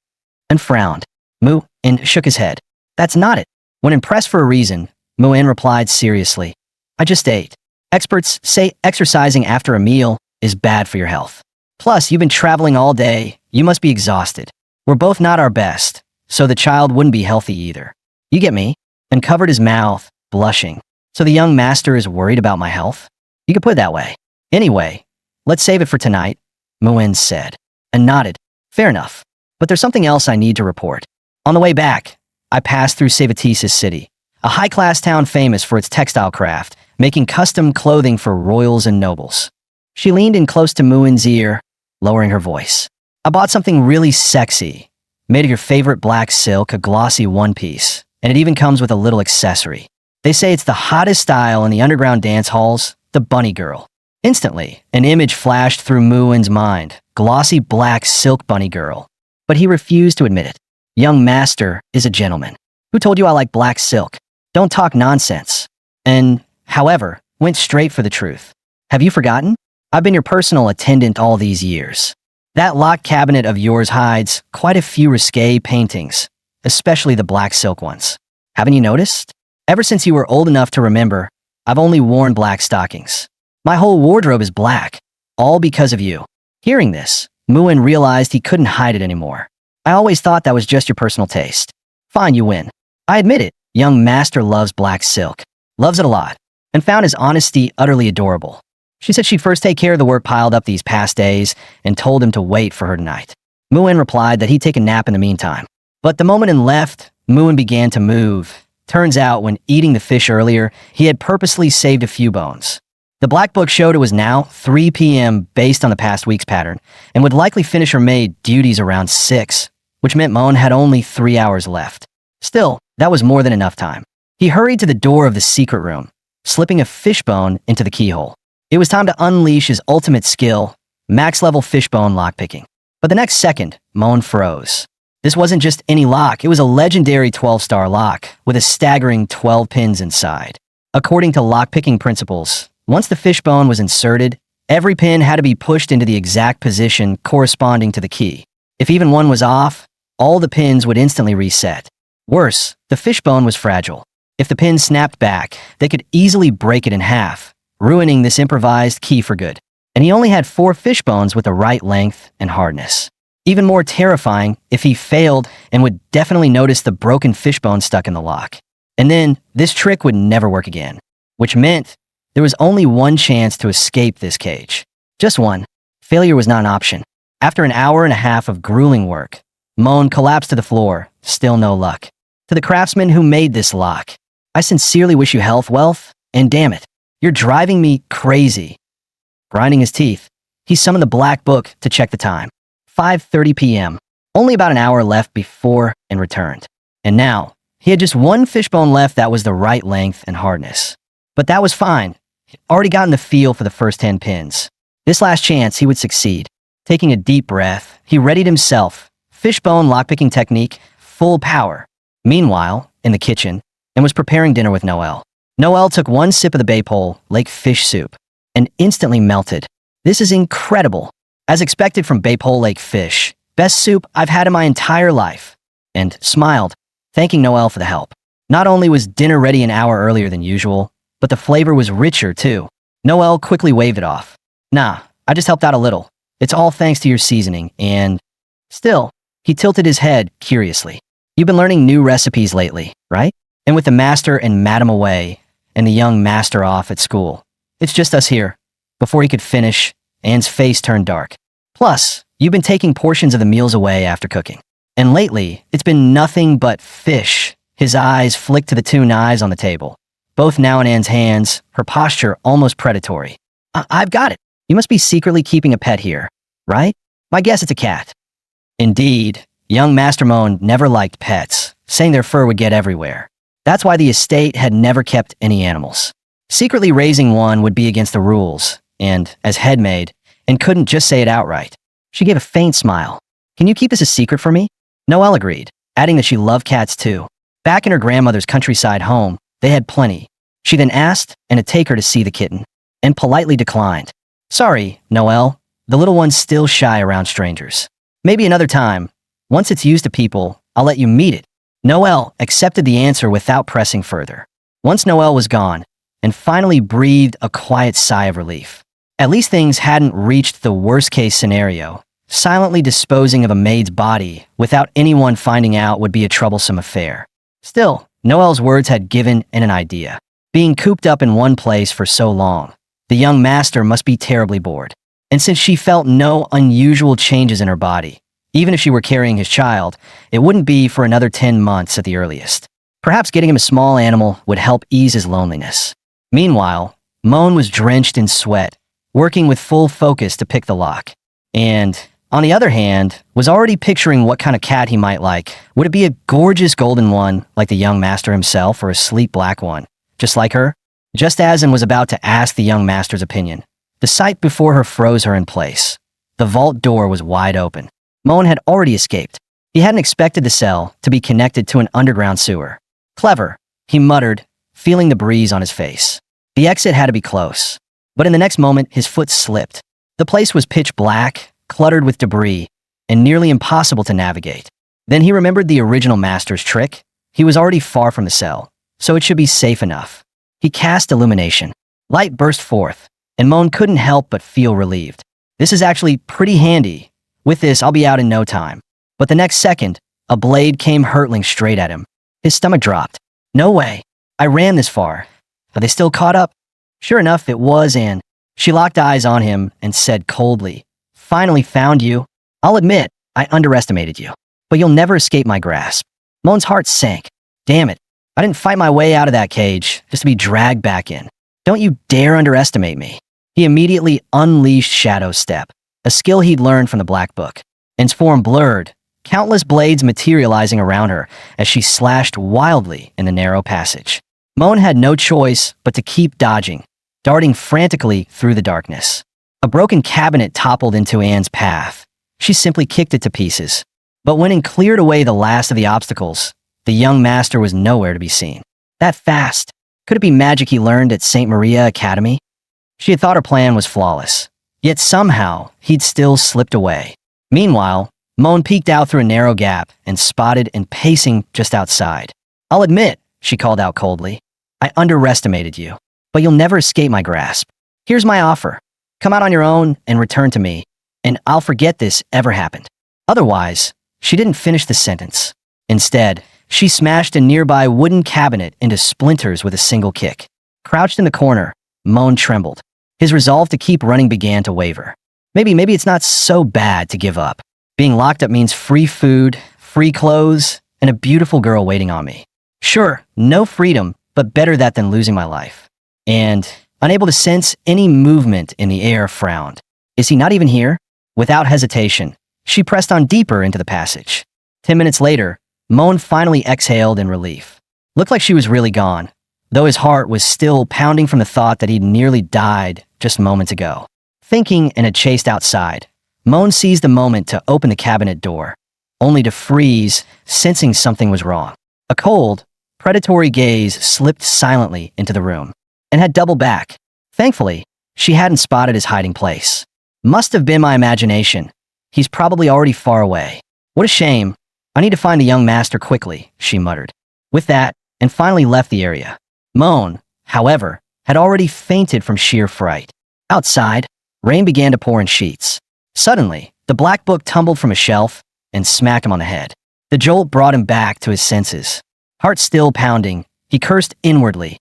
And frowned. Moen shook his head. That's not it. When impressed for a reason, Moen replied seriously. I just ate. Experts say exercising after a meal is bad for your health. Plus, you've been traveling all day. You must be exhausted. We're both not our best, so the child wouldn't be healthy either. You get me? And covered his mouth, blushing. So the young master is worried about my health? You could put it that way. Anyway, let's save it for tonight, Moen said, and nodded. Fair enough. But there's something else I need to report. On the way back, I passed through Savatisis City, a high-class town famous for its textile craft, making custom clothing for royals and nobles. She leaned in close to Moen's ear, lowering her voice. I bought something really sexy, made of your favorite black silk, a glossy one-piece, and it even comes with a little accessory. They say it's the hottest style in the underground dance halls, the bunny girl. Instantly, an image flashed through Moen's mind, glossy black silk bunny girl. But he refused to admit it. Young master is a gentleman. Who told you I like black silk? Don't talk nonsense. And, however, went straight for the truth. Have you forgotten? I've been your personal attendant all these years. That locked cabinet of yours hides quite a few risque paintings, especially the black silk ones. Haven't you noticed? Ever since you were old enough to remember, I've only worn black stockings. My whole wardrobe is black, all because of you. Hearing this, Moen realized he couldn't hide it anymore. I always thought that was just your personal taste. Fine, you win. I admit it, young master loves black silk. Loves it a lot, and found his honesty utterly adorable. She said she'd first take care of the work piled up these past days and told him to wait for her tonight. Moen replied that he'd take a nap in the meantime. But the moment and left, Moen began to move. Turns out, when eating the fish earlier, he had purposely saved a few bones. The black book showed it was now 3 p.m. based on the past week's pattern, and would likely finish her maid duties around 6, which meant Moen had only 3 hours left. Still, that was more than enough time. He hurried to the door of the secret room, slipping a fishbone into the keyhole. It was time to unleash his ultimate skill, max-level fishbone lockpicking. But the next second, Moen froze. This wasn't just any lock, it was a legendary 12-star lock, with a staggering 12 pins inside. According to lockpicking principles, once the fishbone was inserted, every pin had to be pushed into the exact position corresponding to the key. If even one was off, all the pins would instantly reset. Worse, the fishbone was fragile. If the pin snapped back, they could easily break it in half, ruining this improvised key for good. And he only had 4 fishbones with the right length and hardness. Even more terrifying if he failed and would definitely notice the broken fishbone stuck in the lock. And then, this trick would never work again, which meant there was only one chance to escape this cage. Just one. Failure was not an option. After an hour and a half of grueling work, Moen collapsed to the floor, still no luck. To the craftsman who made this lock, I sincerely wish you health, wealth, and damn it, you're driving me crazy. Grinding his teeth, he summoned the black book to check the time. 5:30 p.m. Only about an hour left before and returned. And now, he had just one fishbone left that was the right length and hardness. But that was fine. He'd already gotten the feel for the first 10 pins. This last chance, he would succeed. Taking a deep breath, he readied himself. Fishbone lockpicking technique, full power. Meanwhile, in the kitchen, and was preparing dinner with Noel. Noel took one sip of the Baypole Lake fish soup and instantly melted. This is incredible. As expected from Baypole Lake fish, best soup I've had in my entire life. And smiled, thanking Noel for the help. Not only was dinner ready an hour earlier than usual, but the flavor was richer too. Noel quickly waved it off. Nah, I just helped out a little. It's all thanks to your seasoning and... Still, he tilted his head curiously. You've been learning new recipes lately, right? And with the master and madam away, and the young master off at school, it's just us here. Before he could finish, Anne's face turned dark. Plus, you've been taking portions of the meals away after cooking. And lately, it's been nothing but fish. His eyes flicked to the 2 knives on the table. both now in Anne's hands, her posture almost predatory. I've got it. You must be secretly keeping a pet here, right? My guess it's a cat. Indeed, young Master Moen never liked pets, saying their fur would get everywhere. That's why the estate had never kept any animals. Secretly raising one would be against the rules, and, as headmaid, and couldn't just say it outright. She gave a faint smile. Can you keep this a secret for me? Noelle agreed, adding that she loved cats too. Back in her grandmother's countryside home, they had plenty. She then asked Anne to take her to see the kitten, and politely declined. Sorry, Noelle, the little one's still shy around strangers. Maybe another time. Once it's used to people, I'll let you meet it. Noelle accepted the answer without pressing further. Once Noelle was gone, and finally breathed a quiet sigh of relief. At least things hadn't reached the worst-case scenario. Silently disposing of a maid's body without anyone finding out would be a troublesome affair. Still, Noelle's words had given Anne an idea. Being cooped up in one place for so long, the young master must be terribly bored. And since she felt no unusual changes in her body, even if she were carrying his child, it wouldn't be for another 10 months at the earliest. Perhaps getting him a small animal would help ease his loneliness. Meanwhile, Moen was drenched in sweat, working with full focus to pick the lock. And, on the other hand, was already picturing what kind of cat he might like. Would it be a gorgeous golden one, like the young master himself, or a sleek black one, just like her? Just as Anne was about to ask the young master's opinion, the sight before her froze her in place. The vault door was wide open. Moen had already escaped. He hadn't expected the cell to be connected to an underground sewer. Clever, he muttered, feeling the breeze on his face. The exit had to be close. But in the next moment, his foot slipped. The place was pitch black, cluttered with debris, and nearly impossible to navigate. Then he remembered the original master's trick. He was already far from the cell, so it should be safe enough. He cast illumination. Light burst forth, and Moen couldn't help but feel relieved. This is actually pretty handy. With this, I'll be out in no time. But the next second, a blade came hurtling straight at him. His stomach dropped. No way. I ran this far. Are they still caught up? Sure enough, it was Anne. She locked eyes on him and said coldly, Finally found you. I'll admit, I underestimated you. But you'll never escape my grasp. Moen's heart sank. Damn it. I didn't fight my way out of that cage just to be dragged back in. Don't you dare underestimate me. He immediately unleashed Shadow Step, a skill he'd learned from the Black Book. Anne's form blurred, countless blades materializing around her as she slashed wildly in the narrow passage. Moen had no choice but to keep dodging, darting frantically through the darkness. A broken cabinet toppled into Anne's path. She simply kicked it to pieces. But when it cleared away the last of the obstacles, the young master was nowhere to be seen. That fast. Could it be magic he learned at St. Maria Academy? She had thought her plan was flawless. Yet somehow, he'd still slipped away. Meanwhile, Moen peeked out through a narrow gap and spotted and pacing just outside. I'll admit, she called out coldly, I underestimated you, but you'll never escape my grasp. Here's my offer. Come out on your own and return to me, and I'll forget this ever happened. Otherwise, she didn't finish the sentence. Instead, she smashed a nearby wooden cabinet into splinters with a single kick. Crouched in the corner, Moen trembled. His resolve to keep running began to waver. Maybe it's not so bad to give up. Being locked up means free food, free clothes, and a beautiful girl waiting on me. Sure, no freedom, but better that than losing my life. And, unable to sense any movement in the air, frowned. Is he not even here? Without hesitation, she pressed on deeper into the passage. 10 minutes later, Moen finally exhaled in relief. Looked like she was really gone, though his heart was still pounding from the thought that he'd nearly died just moments ago. Thinking and had chased outside, Moen seized a moment to open the cabinet door, only to freeze, sensing something was wrong. A cold, predatory gaze slipped silently into the room, and had doubled back. Thankfully, she hadn't spotted his hiding place. Must have been my imagination. He's probably already far away. What a shame. I need to find the young master quickly, she muttered. With that, and finally left the area. Moen, however, had already fainted from sheer fright. Outside, rain began to pour in sheets. Suddenly, the Black Book tumbled from a shelf and smacked him on the head. The jolt brought him back to his senses. Heart still pounding, he cursed inwardly.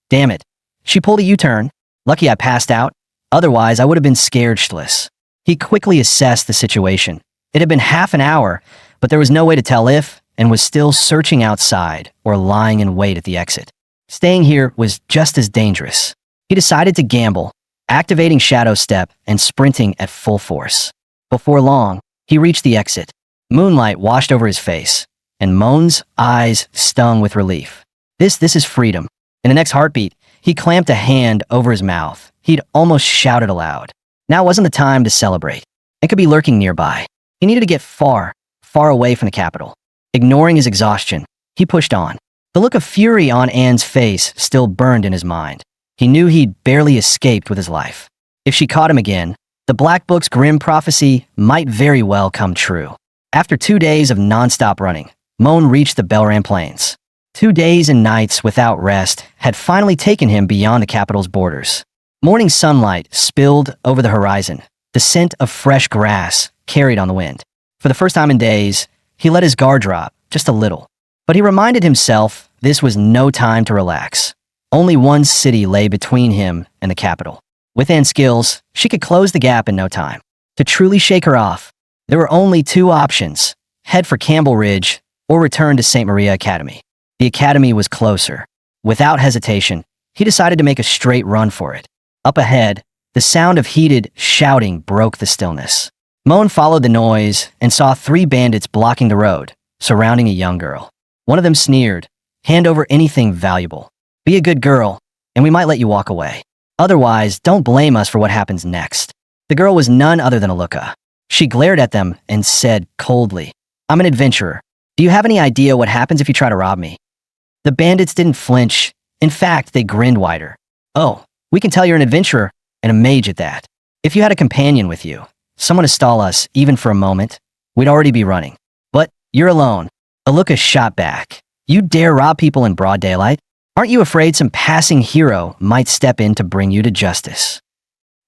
Damn it. She pulled a U-turn. Lucky I passed out. Otherwise, I would have been scared shitless. He quickly assessed the situation. It had been half an hour, but there was no way to tell if, and was still searching outside or lying in wait at the exit. Staying here was just as dangerous. He decided to gamble, activating Shadow Step and sprinting at full force. Before long, he reached the exit. Moonlight washed over his face, and Moen's eyes stung with relief. This is freedom. In the next heartbeat, he clamped a hand over his mouth. He'd almost shouted aloud. Now wasn't the time to celebrate. It could be lurking nearby. He needed to get far, far away from the capital. Ignoring his exhaustion, he pushed on. The look of fury on Anne's face still burned in his mind. He knew he'd barely escaped with his life. If she caught him again, the Black Book's grim prophecy might very well come true. After 2 days of non-stop running, Moen reached the Belran Plains. 2 days and nights without rest had finally taken him beyond the capital's borders. Morning sunlight spilled over the horizon. The scent of fresh grass carried on the wind. For the first time in days, he let his guard drop, just a little. But he reminded himself this was no time to relax. Only one city lay between him and the capital. With Anne's skills, she could close the gap in no time. To truly shake her off, there were only 2 options: head for Campbell Ridge or return to St. Maria Academy. The academy was closer. Without hesitation, he decided to make a straight run for it. Up ahead, the sound of heated shouting broke the stillness. Moen followed the noise and saw 3 bandits blocking the road, surrounding a young girl. One of them sneered, "Hand over anything valuable. Be a good girl, and we might let you walk away. Otherwise, don't blame us for what happens next." The girl was none other than Aluka. She glared at them and said coldly, "I'm an adventurer. Do you have any idea what happens if you try to rob me?" The bandits didn't flinch. In fact, they grinned wider. "Oh, we can tell you're an adventurer, and a mage at that. If you had a companion with you, someone to stall us, even for a moment, we'd already be running. But you're alone." Aluka shot back. "You dare rob people in broad daylight? Aren't you afraid some passing hero might step in to bring you to justice?"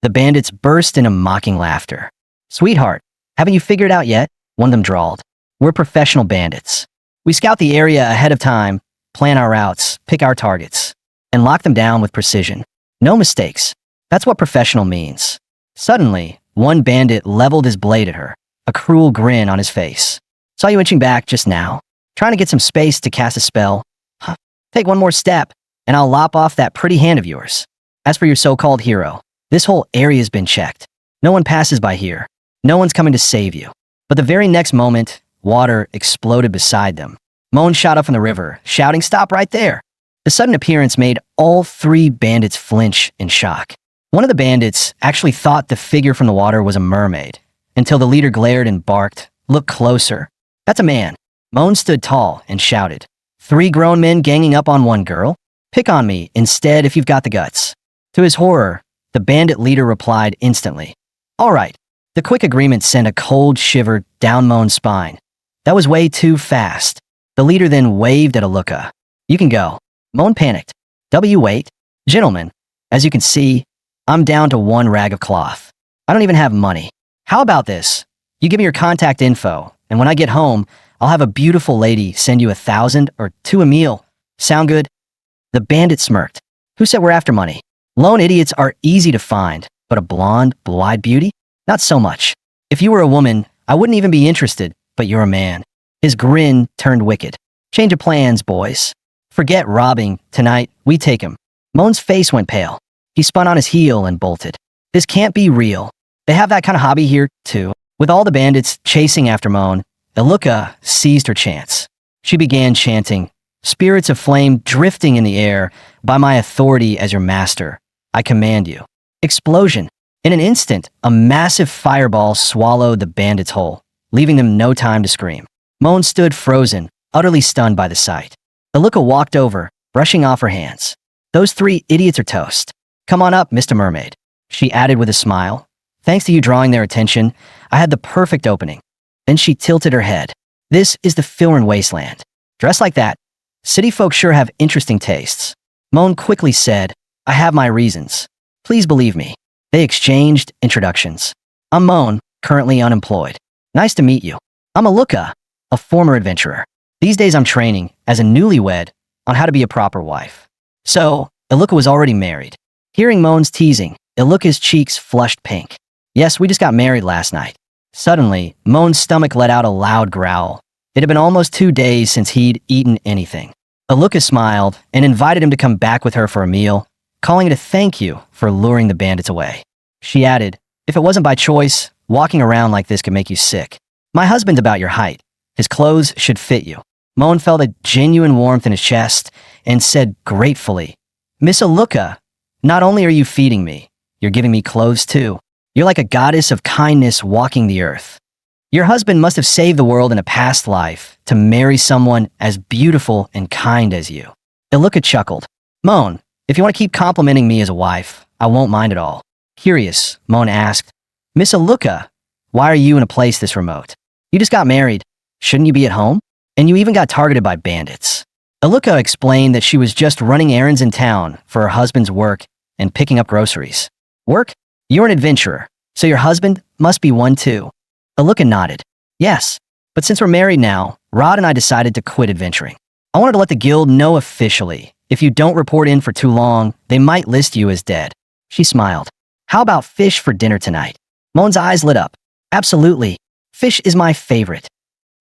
The bandits burst into mocking laughter. "Sweetheart, haven't you figured out yet?" one of them drawled. "We're professional bandits. We scout the area ahead of time, plan our routes, pick our targets, and lock them down with precision. No mistakes. That's what professional means." Suddenly, one bandit leveled his blade at her, a cruel grin on his face. "Saw you inching back just now, trying to get some space to cast a spell. Huh. Take one more step, and I'll lop off that pretty hand of yours. As for your so-called hero, this whole area's been checked. No one passes by here. No one's coming to save you." But the very next moment, water exploded beside them. Moen shot up from the river, shouting, "Stop right there!" The sudden appearance made all 3 bandits flinch in shock. One of the bandits actually thought the figure from the water was a mermaid, until the leader glared and barked, "Look closer." "That's a man." Moen stood tall and shouted, 3 grown men ganging up on one girl? Pick on me instead if you've got the guts." To his horror, the bandit leader replied instantly, "All right." The quick agreement sent a cold shiver down Moen's spine. That was way too fast. The leader then waved at Aluka. "You can go." Moen panicked. Wait. "Gentlemen, as you can see, I'm down to 1 rag of cloth. I don't even have money. How about this? You give me your contact info, and when I get home, I'll have a beautiful lady send you 1,000 or 2 a meal. Sound good?" The bandit smirked. "Who said we're after money? Lone idiots are easy to find, but a blonde, blue-eyed beauty? Not so much. If you were a woman, I wouldn't even be interested, but you're a man." His grin turned wicked. "Change of plans, boys. Forget robbing. Tonight, we take him." Moen's face went pale. He spun on his heel and bolted. This can't be real. They have that kind of hobby here, too. With all the bandits chasing after Moen, Aluka seized her chance. She began chanting, "Spirits of flame drifting in the air, by my authority as your master, I command you." Explosion. In an instant, a massive fireball swallowed the bandits whole, leaving them no time to scream. Moen stood frozen, utterly stunned by the sight. Aluka walked over, brushing off her hands. "Those 3 idiots are toast. Come on up, Mr. Mermaid," she added with a smile. "Thanks to you drawing their attention, I had the perfect opening." Then she tilted her head. "This is the Filren wasteland. Dressed like that, city folk sure have interesting tastes." Moen quickly said, "I have my reasons. Please believe me." They exchanged introductions. "I'm Moen, currently unemployed. Nice to meet you. I'm Aluka, a former adventurer. These days I'm training, as a newlywed, on how to be a proper wife." So, Aluka was already married. Hearing Moen's teasing, Aluka's cheeks flushed pink. "Yes, we just got married last night." Suddenly, Moen's stomach let out a loud growl. It had been almost 2 days since he'd eaten anything. Aluka smiled and invited him to come back with her for a meal, calling it a thank you for luring the bandits away. She added, if it wasn't by choice, walking around like this could make you sick. My husband's about your height. His clothes should fit you. Moen felt a genuine warmth in his chest and said gratefully, Miss Aluka, not only are you feeding me, you're giving me clothes too. You're like a goddess of kindness walking the earth. Your husband must have saved the world in a past life to marry someone as beautiful and kind as you. Aluka chuckled. Moen, if you want to keep complimenting me as a wife, I won't mind at all. Curious, Moen asked, Miss Aluka, why are you in a place this remote? You just got married. Shouldn't you be at home? And you even got targeted by bandits. Aluka explained that she was just running errands in town for her husband's work and picking up groceries. Work? You're an adventurer, so your husband must be one too. Aluka nodded. Yes, but since we're married now, Rod and I decided to quit adventuring. I wanted to let the guild know officially. If you don't report in for too long, they might list you as dead. She smiled. How about fish for dinner tonight? Moen's eyes lit up. Absolutely. Fish is my favorite.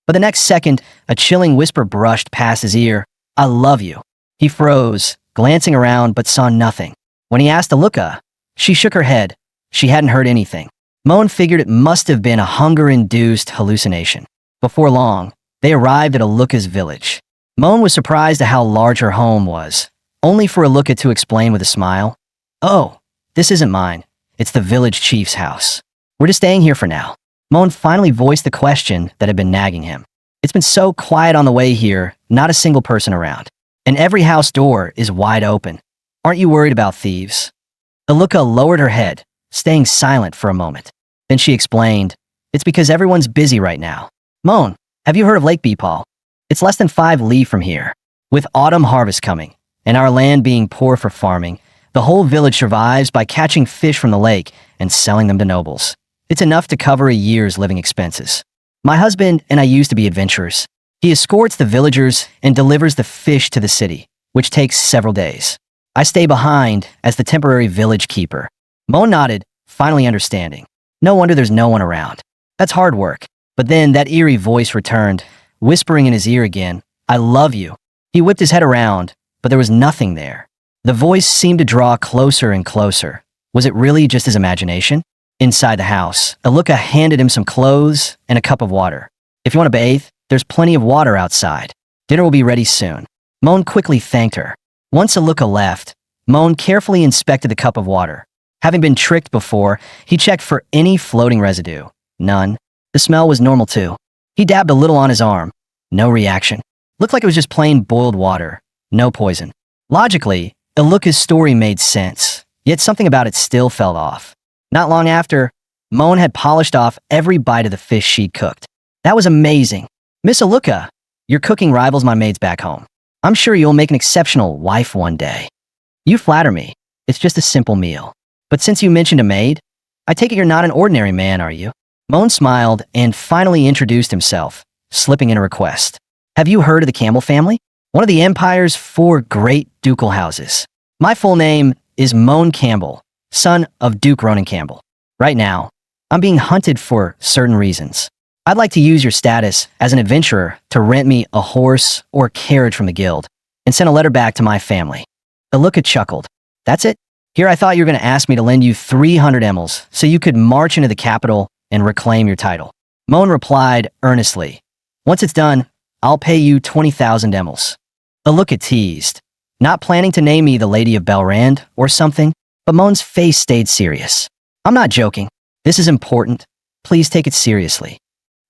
But the next second, a chilling whisper brushed past his ear. I love you. He froze, glancing around but saw nothing. When he asked Aluka, she shook her head. She hadn't heard anything. Moen figured it must have been a hunger-induced hallucination. Before long, they arrived at Aluka's village. Moen was surprised at how large her home was, only for Aluka to explain with a smile. Oh, this isn't mine. It's the village chief's house. We're just staying here for now. Moen finally voiced the question that had been nagging him. It's been so quiet on the way here, not a single person around. And every house door is wide open. Aren't you worried about thieves? Aluka lowered her head, staying silent for a moment. Then she explained, it's because everyone's busy right now. Moen, have you heard of Lake Beepal? It's less than 5 li from here. With autumn harvest coming, and our land being poor for farming, the whole village survives by catching fish from the lake and selling them to nobles. It's enough to cover a year's living expenses. My husband and I used to be adventurers. He escorts the villagers and delivers the fish to the city, which takes several days. I stay behind as the temporary village keeper. Moen nodded, finally understanding. No wonder there's no one around. That's hard work. But then that eerie voice returned, whispering in his ear again, I love you. He whipped his head around, but there was nothing there. The voice seemed to draw closer and closer. Was it really just his imagination? Inside the house, Aluka handed him some clothes and a cup of water. If you want to bathe, there's plenty of water outside. Dinner will be ready soon. Moen quickly thanked her. Once Aluka left, Moen carefully inspected the cup of water. Having been tricked before, he checked for any floating residue. None. The smell was normal too. He dabbed a little on his arm. No reaction. Looked like it was just plain boiled water. No poison. Logically, Aluka's story made sense, yet something about it still felt off. Not long after, Moen had polished off every bite of the fish she'd cooked. That was amazing. Miss Aluka, your cooking rivals my maid's back home. I'm sure you'll make an exceptional wife one day. You flatter me. It's just a simple meal. But since you mentioned a maid, I take it you're not an ordinary man, are you? Moen smiled and finally introduced himself, slipping in a request. Have you heard of the Campbell family? One of the Empire's 4 great ducal houses. My full name is Moen Campbell, son of Duke Ronan Campbell. Right now, I'm being hunted for certain reasons. I'd like to use your status as an adventurer to rent me a horse or carriage from the guild and send a letter back to my family. Aluka chuckled. That's it? Here I thought you were going to ask me to lend you 300 emels so you could march into the capital and reclaim your title. Moen replied earnestly. Once it's done, I'll pay you 20,000 emels. Aluka teased, not planning to name me the Lady of Belrand or something, but Moen's face stayed serious. I'm not joking. This is important. Please take it seriously.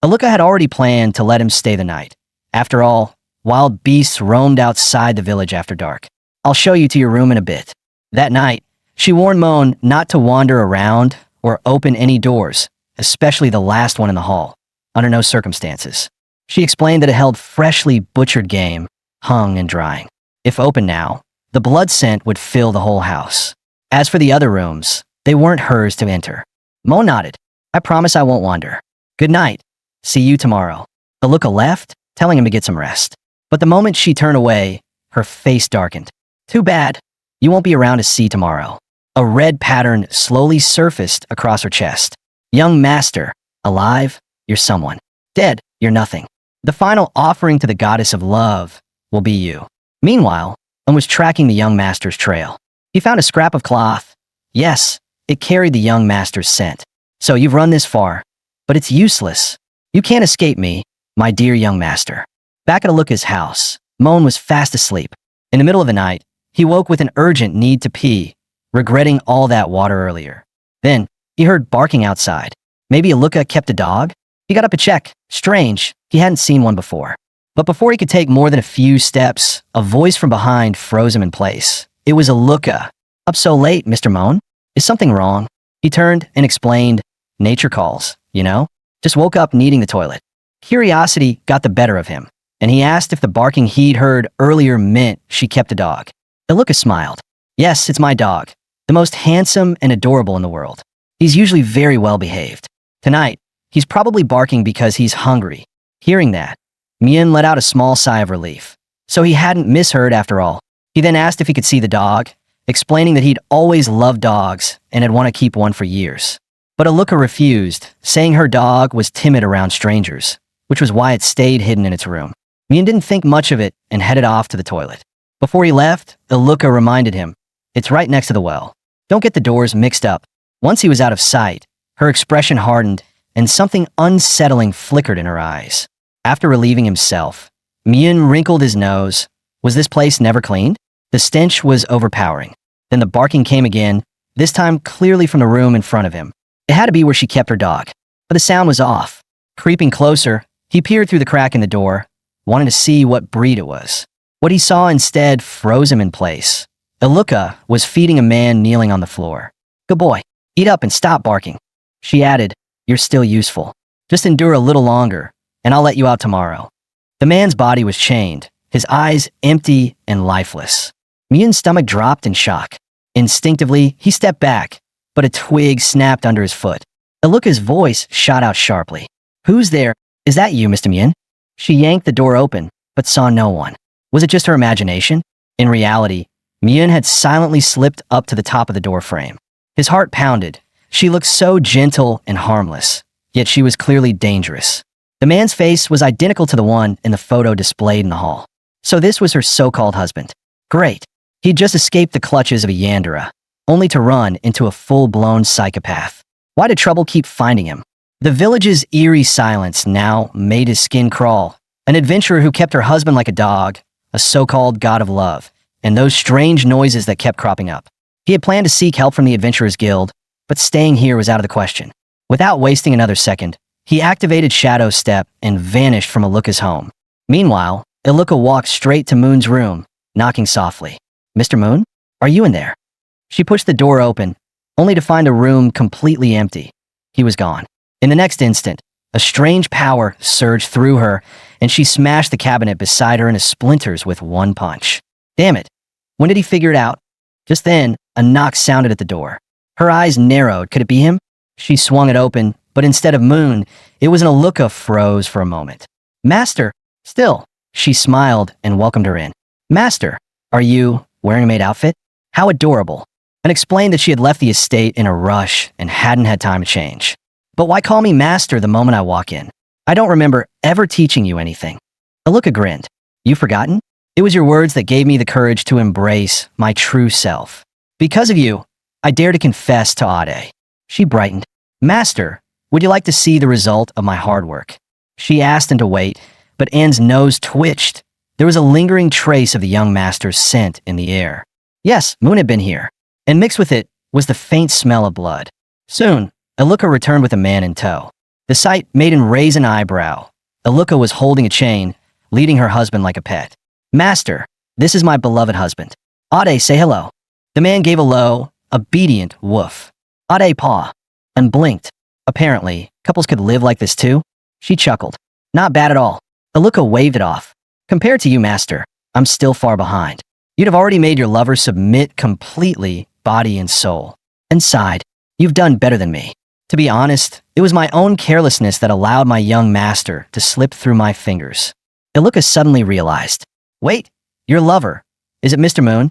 Aluka had already planned to let him stay the night. After all, wild beasts roamed outside the village after dark. I'll show you to your room in a bit. That night, she warned Moen not to wander around or open any doors, especially the last one in the hall, under no circumstances. She explained that it held freshly butchered game, hung and drying. If open now, the blood scent would fill the whole house. As for the other rooms, they weren't hers to enter. Moen nodded. I promise I won't wander. Good night. See you tomorrow. Aluka left, telling him to get some rest. But the moment she turned away, her face darkened. Too bad. You won't be around to see tomorrow. A red pattern slowly surfaced across her chest. Young master, alive, you're someone. Dead, you're nothing. The final offering to the goddess of love will be you. Meanwhile, Moen was tracking the young master's trail. He found a scrap of cloth. Yes, it carried the young master's scent. So you've run this far, but it's useless. You can't escape me, my dear young master. Back at Aluka's house, Moen was fast asleep. In the middle of the night, he woke with an urgent need to pee, regretting all that water earlier. Then, he heard barking outside. Maybe Aluka kept a dog? He got up to check. Strange, he hadn't seen one before. But before he could take more than a few steps, a voice from behind froze him in place. It was Aluka. Up so late, Mr. Moen? Is something wrong? He turned and explained, nature calls, you know? Just woke up needing the toilet. Curiosity got the better of him, and he asked if the barking he'd heard earlier meant she kept a dog. Aluka smiled. Yes, it's my dog. The most handsome and adorable in the world. He's usually very well behaved. Tonight, he's probably barking because he's hungry. Hearing that, Moen let out a small sigh of relief. So he hadn't misheard after all. He then asked if he could see the dog, explaining that he'd always loved dogs and had wanted to keep one for years. But Aluka refused, saying her dog was timid around strangers, which was why it stayed hidden in its room. Moen didn't think much of it and headed off to the toilet. Before he left, Aluka reminded him, it's right next to the well. Don't get the doors mixed up. Once he was out of sight, her expression hardened and something unsettling flickered in her eyes. After relieving himself, Moen wrinkled his nose. Was this place never cleaned? The stench was overpowering. Then the barking came again, this time clearly from the room in front of him. It had to be where she kept her dog. But the sound was off. Creeping closer, he peered through the crack in the door, wanting to see what breed it was. What he saw instead froze him in place. Aluka was feeding a man kneeling on the floor. Good boy, eat up and stop barking. She added, you're still useful. Just endure a little longer, and I'll let you out tomorrow. The man's body was chained, his eyes empty and lifeless. Moen's stomach dropped in shock. Instinctively, he stepped back, but a twig snapped under his foot. Aluka's voice shot out sharply. Who's there? Is that you, Mr. Moen? She yanked the door open, but saw no one. Was it just her imagination? In reality, Moen had silently slipped up to the top of the door frame. His heart pounded. She looked so gentle and harmless, yet she was clearly dangerous. The man's face was identical to the one in the photo displayed in the hall. So this was her so-called husband. Great. He'd just escaped the clutches of a Yandere, only to run into a full-blown psychopath. Why did trouble keep finding him? The village's eerie silence now made his skin crawl. An adventurer who kept her husband like a dog, a so-called god of love, and those strange noises that kept cropping up. He had planned to seek help from the Adventurers Guild, but staying here was out of the question. Without wasting another second, he activated Shadow Step and vanished from Aluka's home. Meanwhile, Aluka walked straight to Moon's room, knocking softly. Mr. Moen? Are you in there? She pushed the door open, only to find a room completely empty. He was gone. In the next instant, a strange power surged through her, and she smashed the cabinet beside her into splinters with one punch. Damn it. When did he figure it out? Just then, a knock sounded at the door. Her eyes narrowed. Could it be him? She swung it open, but instead of Moon, it was an Aluka froze for a moment. Master! Still, she smiled and welcomed her in. Master, are you wearing a maid outfit? How adorable. And explained that she had left the estate in a rush and hadn't had time to change. But why call me master the moment I walk in? I don't remember ever teaching you anything. Aluka grinned. You've forgotten? It was your words that gave me the courage to embrace my true self. Because of you, I dare to confess to Ade. She brightened. Master, would you like to see the result of my hard work? She asked him to wait, but Anne's nose twitched. There was a lingering trace of the young master's scent in the air. Yes, Moon had been here, and mixed with it was the faint smell of blood. Soon, Aluka returned with a man in tow. The sight made him raise an eyebrow. Aluka was holding a chain, leading her husband like a pet. Master, this is my beloved husband. Ade, say hello. The man gave a low, obedient woof. Ade paw, and blinked. Apparently, couples could live like this too. She chuckled. Not bad at all. Aluka waved it off. Compared to you, master, I'm still far behind. You'd have already made your lover submit completely, body and soul. And sighed. You've done better than me. To be honest, it was my own carelessness that allowed my young master to slip through my fingers. Aluka suddenly realized. Wait, your lover. Is it Mr. Moon?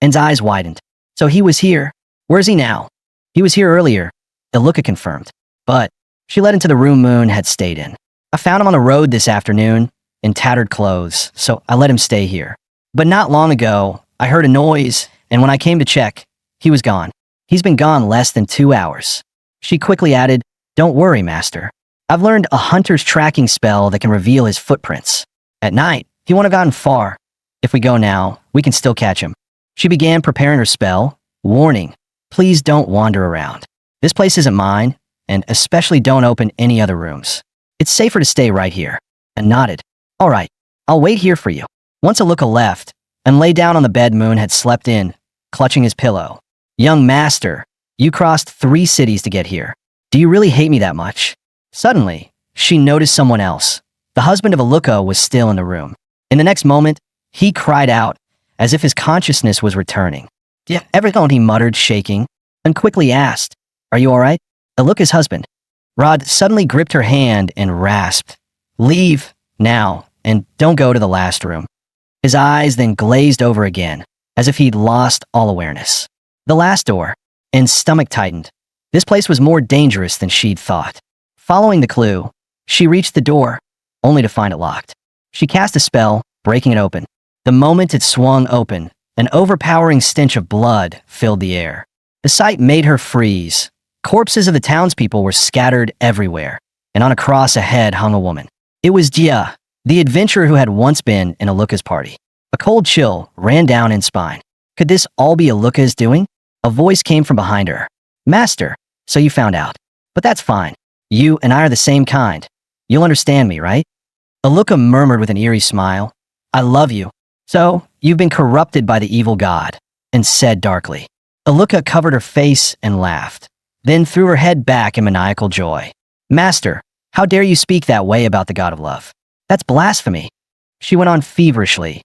Anne's eyes widened. So he was here. Where's he now? He was here earlier. Aluka confirmed. But she led into the room Moon had stayed in. I found him on the road this afternoon, in tattered clothes, so I let him stay here. But not long ago, I heard a noise, and when I came to check, he was gone. He's been gone less than 2 hours. She quickly added, "Don't worry, master. I've learned a hunter's tracking spell that can reveal his footprints. At night, he won't have gotten far. If we go now, we can still catch him." She began preparing her spell, warning, "Please don't wander around. This place isn't mine, and especially don't open any other rooms. It's safer to stay right here," and nodded. "All right, I'll wait here for you." Once Aluka left and lay down on the bed Moon had slept in, clutching his pillow. "Young master, you crossed 3 cities to get here. Do you really hate me that much?" Suddenly, she noticed someone else. The husband of Aluka was still in the room. In the next moment, he cried out, as if his consciousness was returning. "Yeah, everyone," he muttered, shaking, and quickly asked, "Are you all right?" Aluka's husband. Rod suddenly gripped her hand and rasped, "Leave, now, and don't go to the last room." His eyes then glazed over again, as if he'd lost all awareness. The last door, and stomach tightened. This place was more dangerous than she'd thought. Following the clue, she reached the door, only to find it locked. She cast a spell, breaking it open. The moment it swung open, an overpowering stench of blood filled the air. The sight made her freeze. Corpses of the townspeople were scattered everywhere, and on a cross ahead hung a woman. It was Jia, the adventurer who had once been in Aluka's party. A cold chill ran down his spine. Could this all be Aluka's doing? A voice came from behind her. "Master, so you found out. But that's fine. You and I are the same kind. You'll understand me, right?" Aluka murmured with an eerie smile, "I love you. So, you've been corrupted by the evil god," and said darkly. Aluka covered her face and laughed, then threw her head back in maniacal joy. "Master, how dare you speak that way about the god of love? That's blasphemy." She went on feverishly.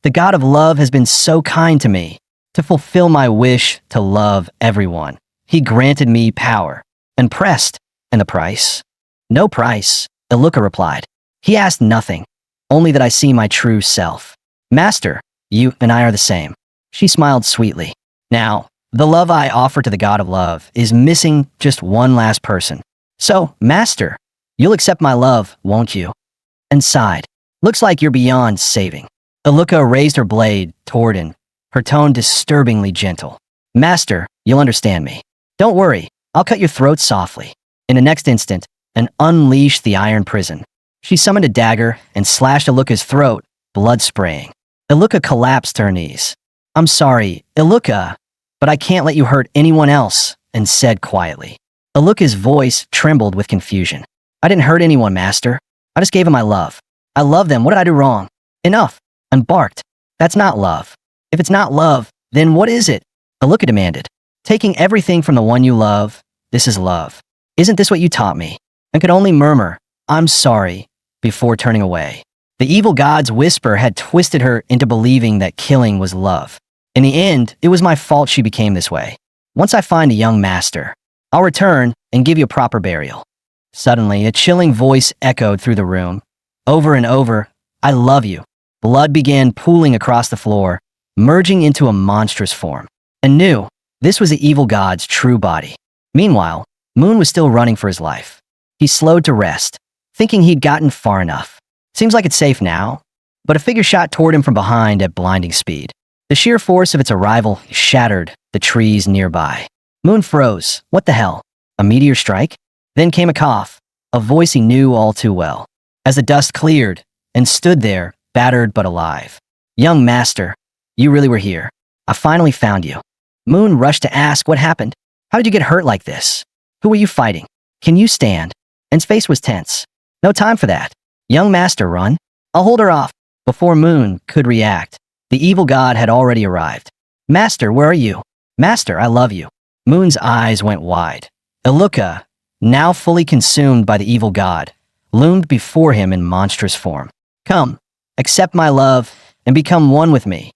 "The god of love has been so kind to me, to fulfill my wish to love everyone. He granted me power, and pressed, and the price?" "No price," Aluka replied. "He asked nothing, only that I see my true self. Master, you and I are the same." She smiled sweetly. "Now, the love I offer to the god of love is missing just one last person. So, master, you'll accept my love, won't you?" And sighed. "Looks like you're beyond saving." Aluka raised her blade toward him, her tone disturbingly gentle. "Master, you'll understand me. Don't worry, I'll cut your throat softly." In the next instant, and unleashed the iron prison. She summoned a dagger and slashed Aluka's throat, blood spraying. Aluka collapsed to her knees. "I'm sorry, Aluka, but I can't let you hurt anyone else," and said quietly. Aluka's voice trembled with confusion. "I didn't hurt anyone, master. I just gave them my love. I love them. What did I do wrong?" "Enough," and barked. "That's not love. If it's not love, then what is it?" Aluka demanded. "Taking everything from the one you love, this is love. Isn't this what you taught me?" And could only murmur, "I'm sorry," before turning away. The evil god's whisper had twisted her into believing that killing was love. In the end, it was my fault she became this way. Once I find a young master, I'll return and give you a proper burial. Suddenly, a chilling voice echoed through the room. Over and over, "I love you." Blood began pooling across the floor, merging into a monstrous form. And knew this was the evil god's true body. Meanwhile, Moon was still running for his life. He slowed to rest, thinking he'd gotten far enough. Seems like it's safe now. But a figure shot toward him from behind at blinding speed. The sheer force of its arrival shattered the trees nearby. Moon froze. What the hell? A meteor strike? Then came a cough, a voice he knew all too well. As the dust cleared, and stood there, battered but alive. "Young master, you really were here. I finally found you." Moon rushed to ask what happened. "How did you get hurt like this? Who were you fighting? Can you stand?" And his face was tense. "No time for that. Young master, run. I'll hold her off." Before Moon could react, the evil god had already arrived. "Master, where are you? Master, I love you." Moon's eyes went wide. Aluka, now fully consumed by the evil god, loomed before him in monstrous form. "Come, accept my love, and become one with me.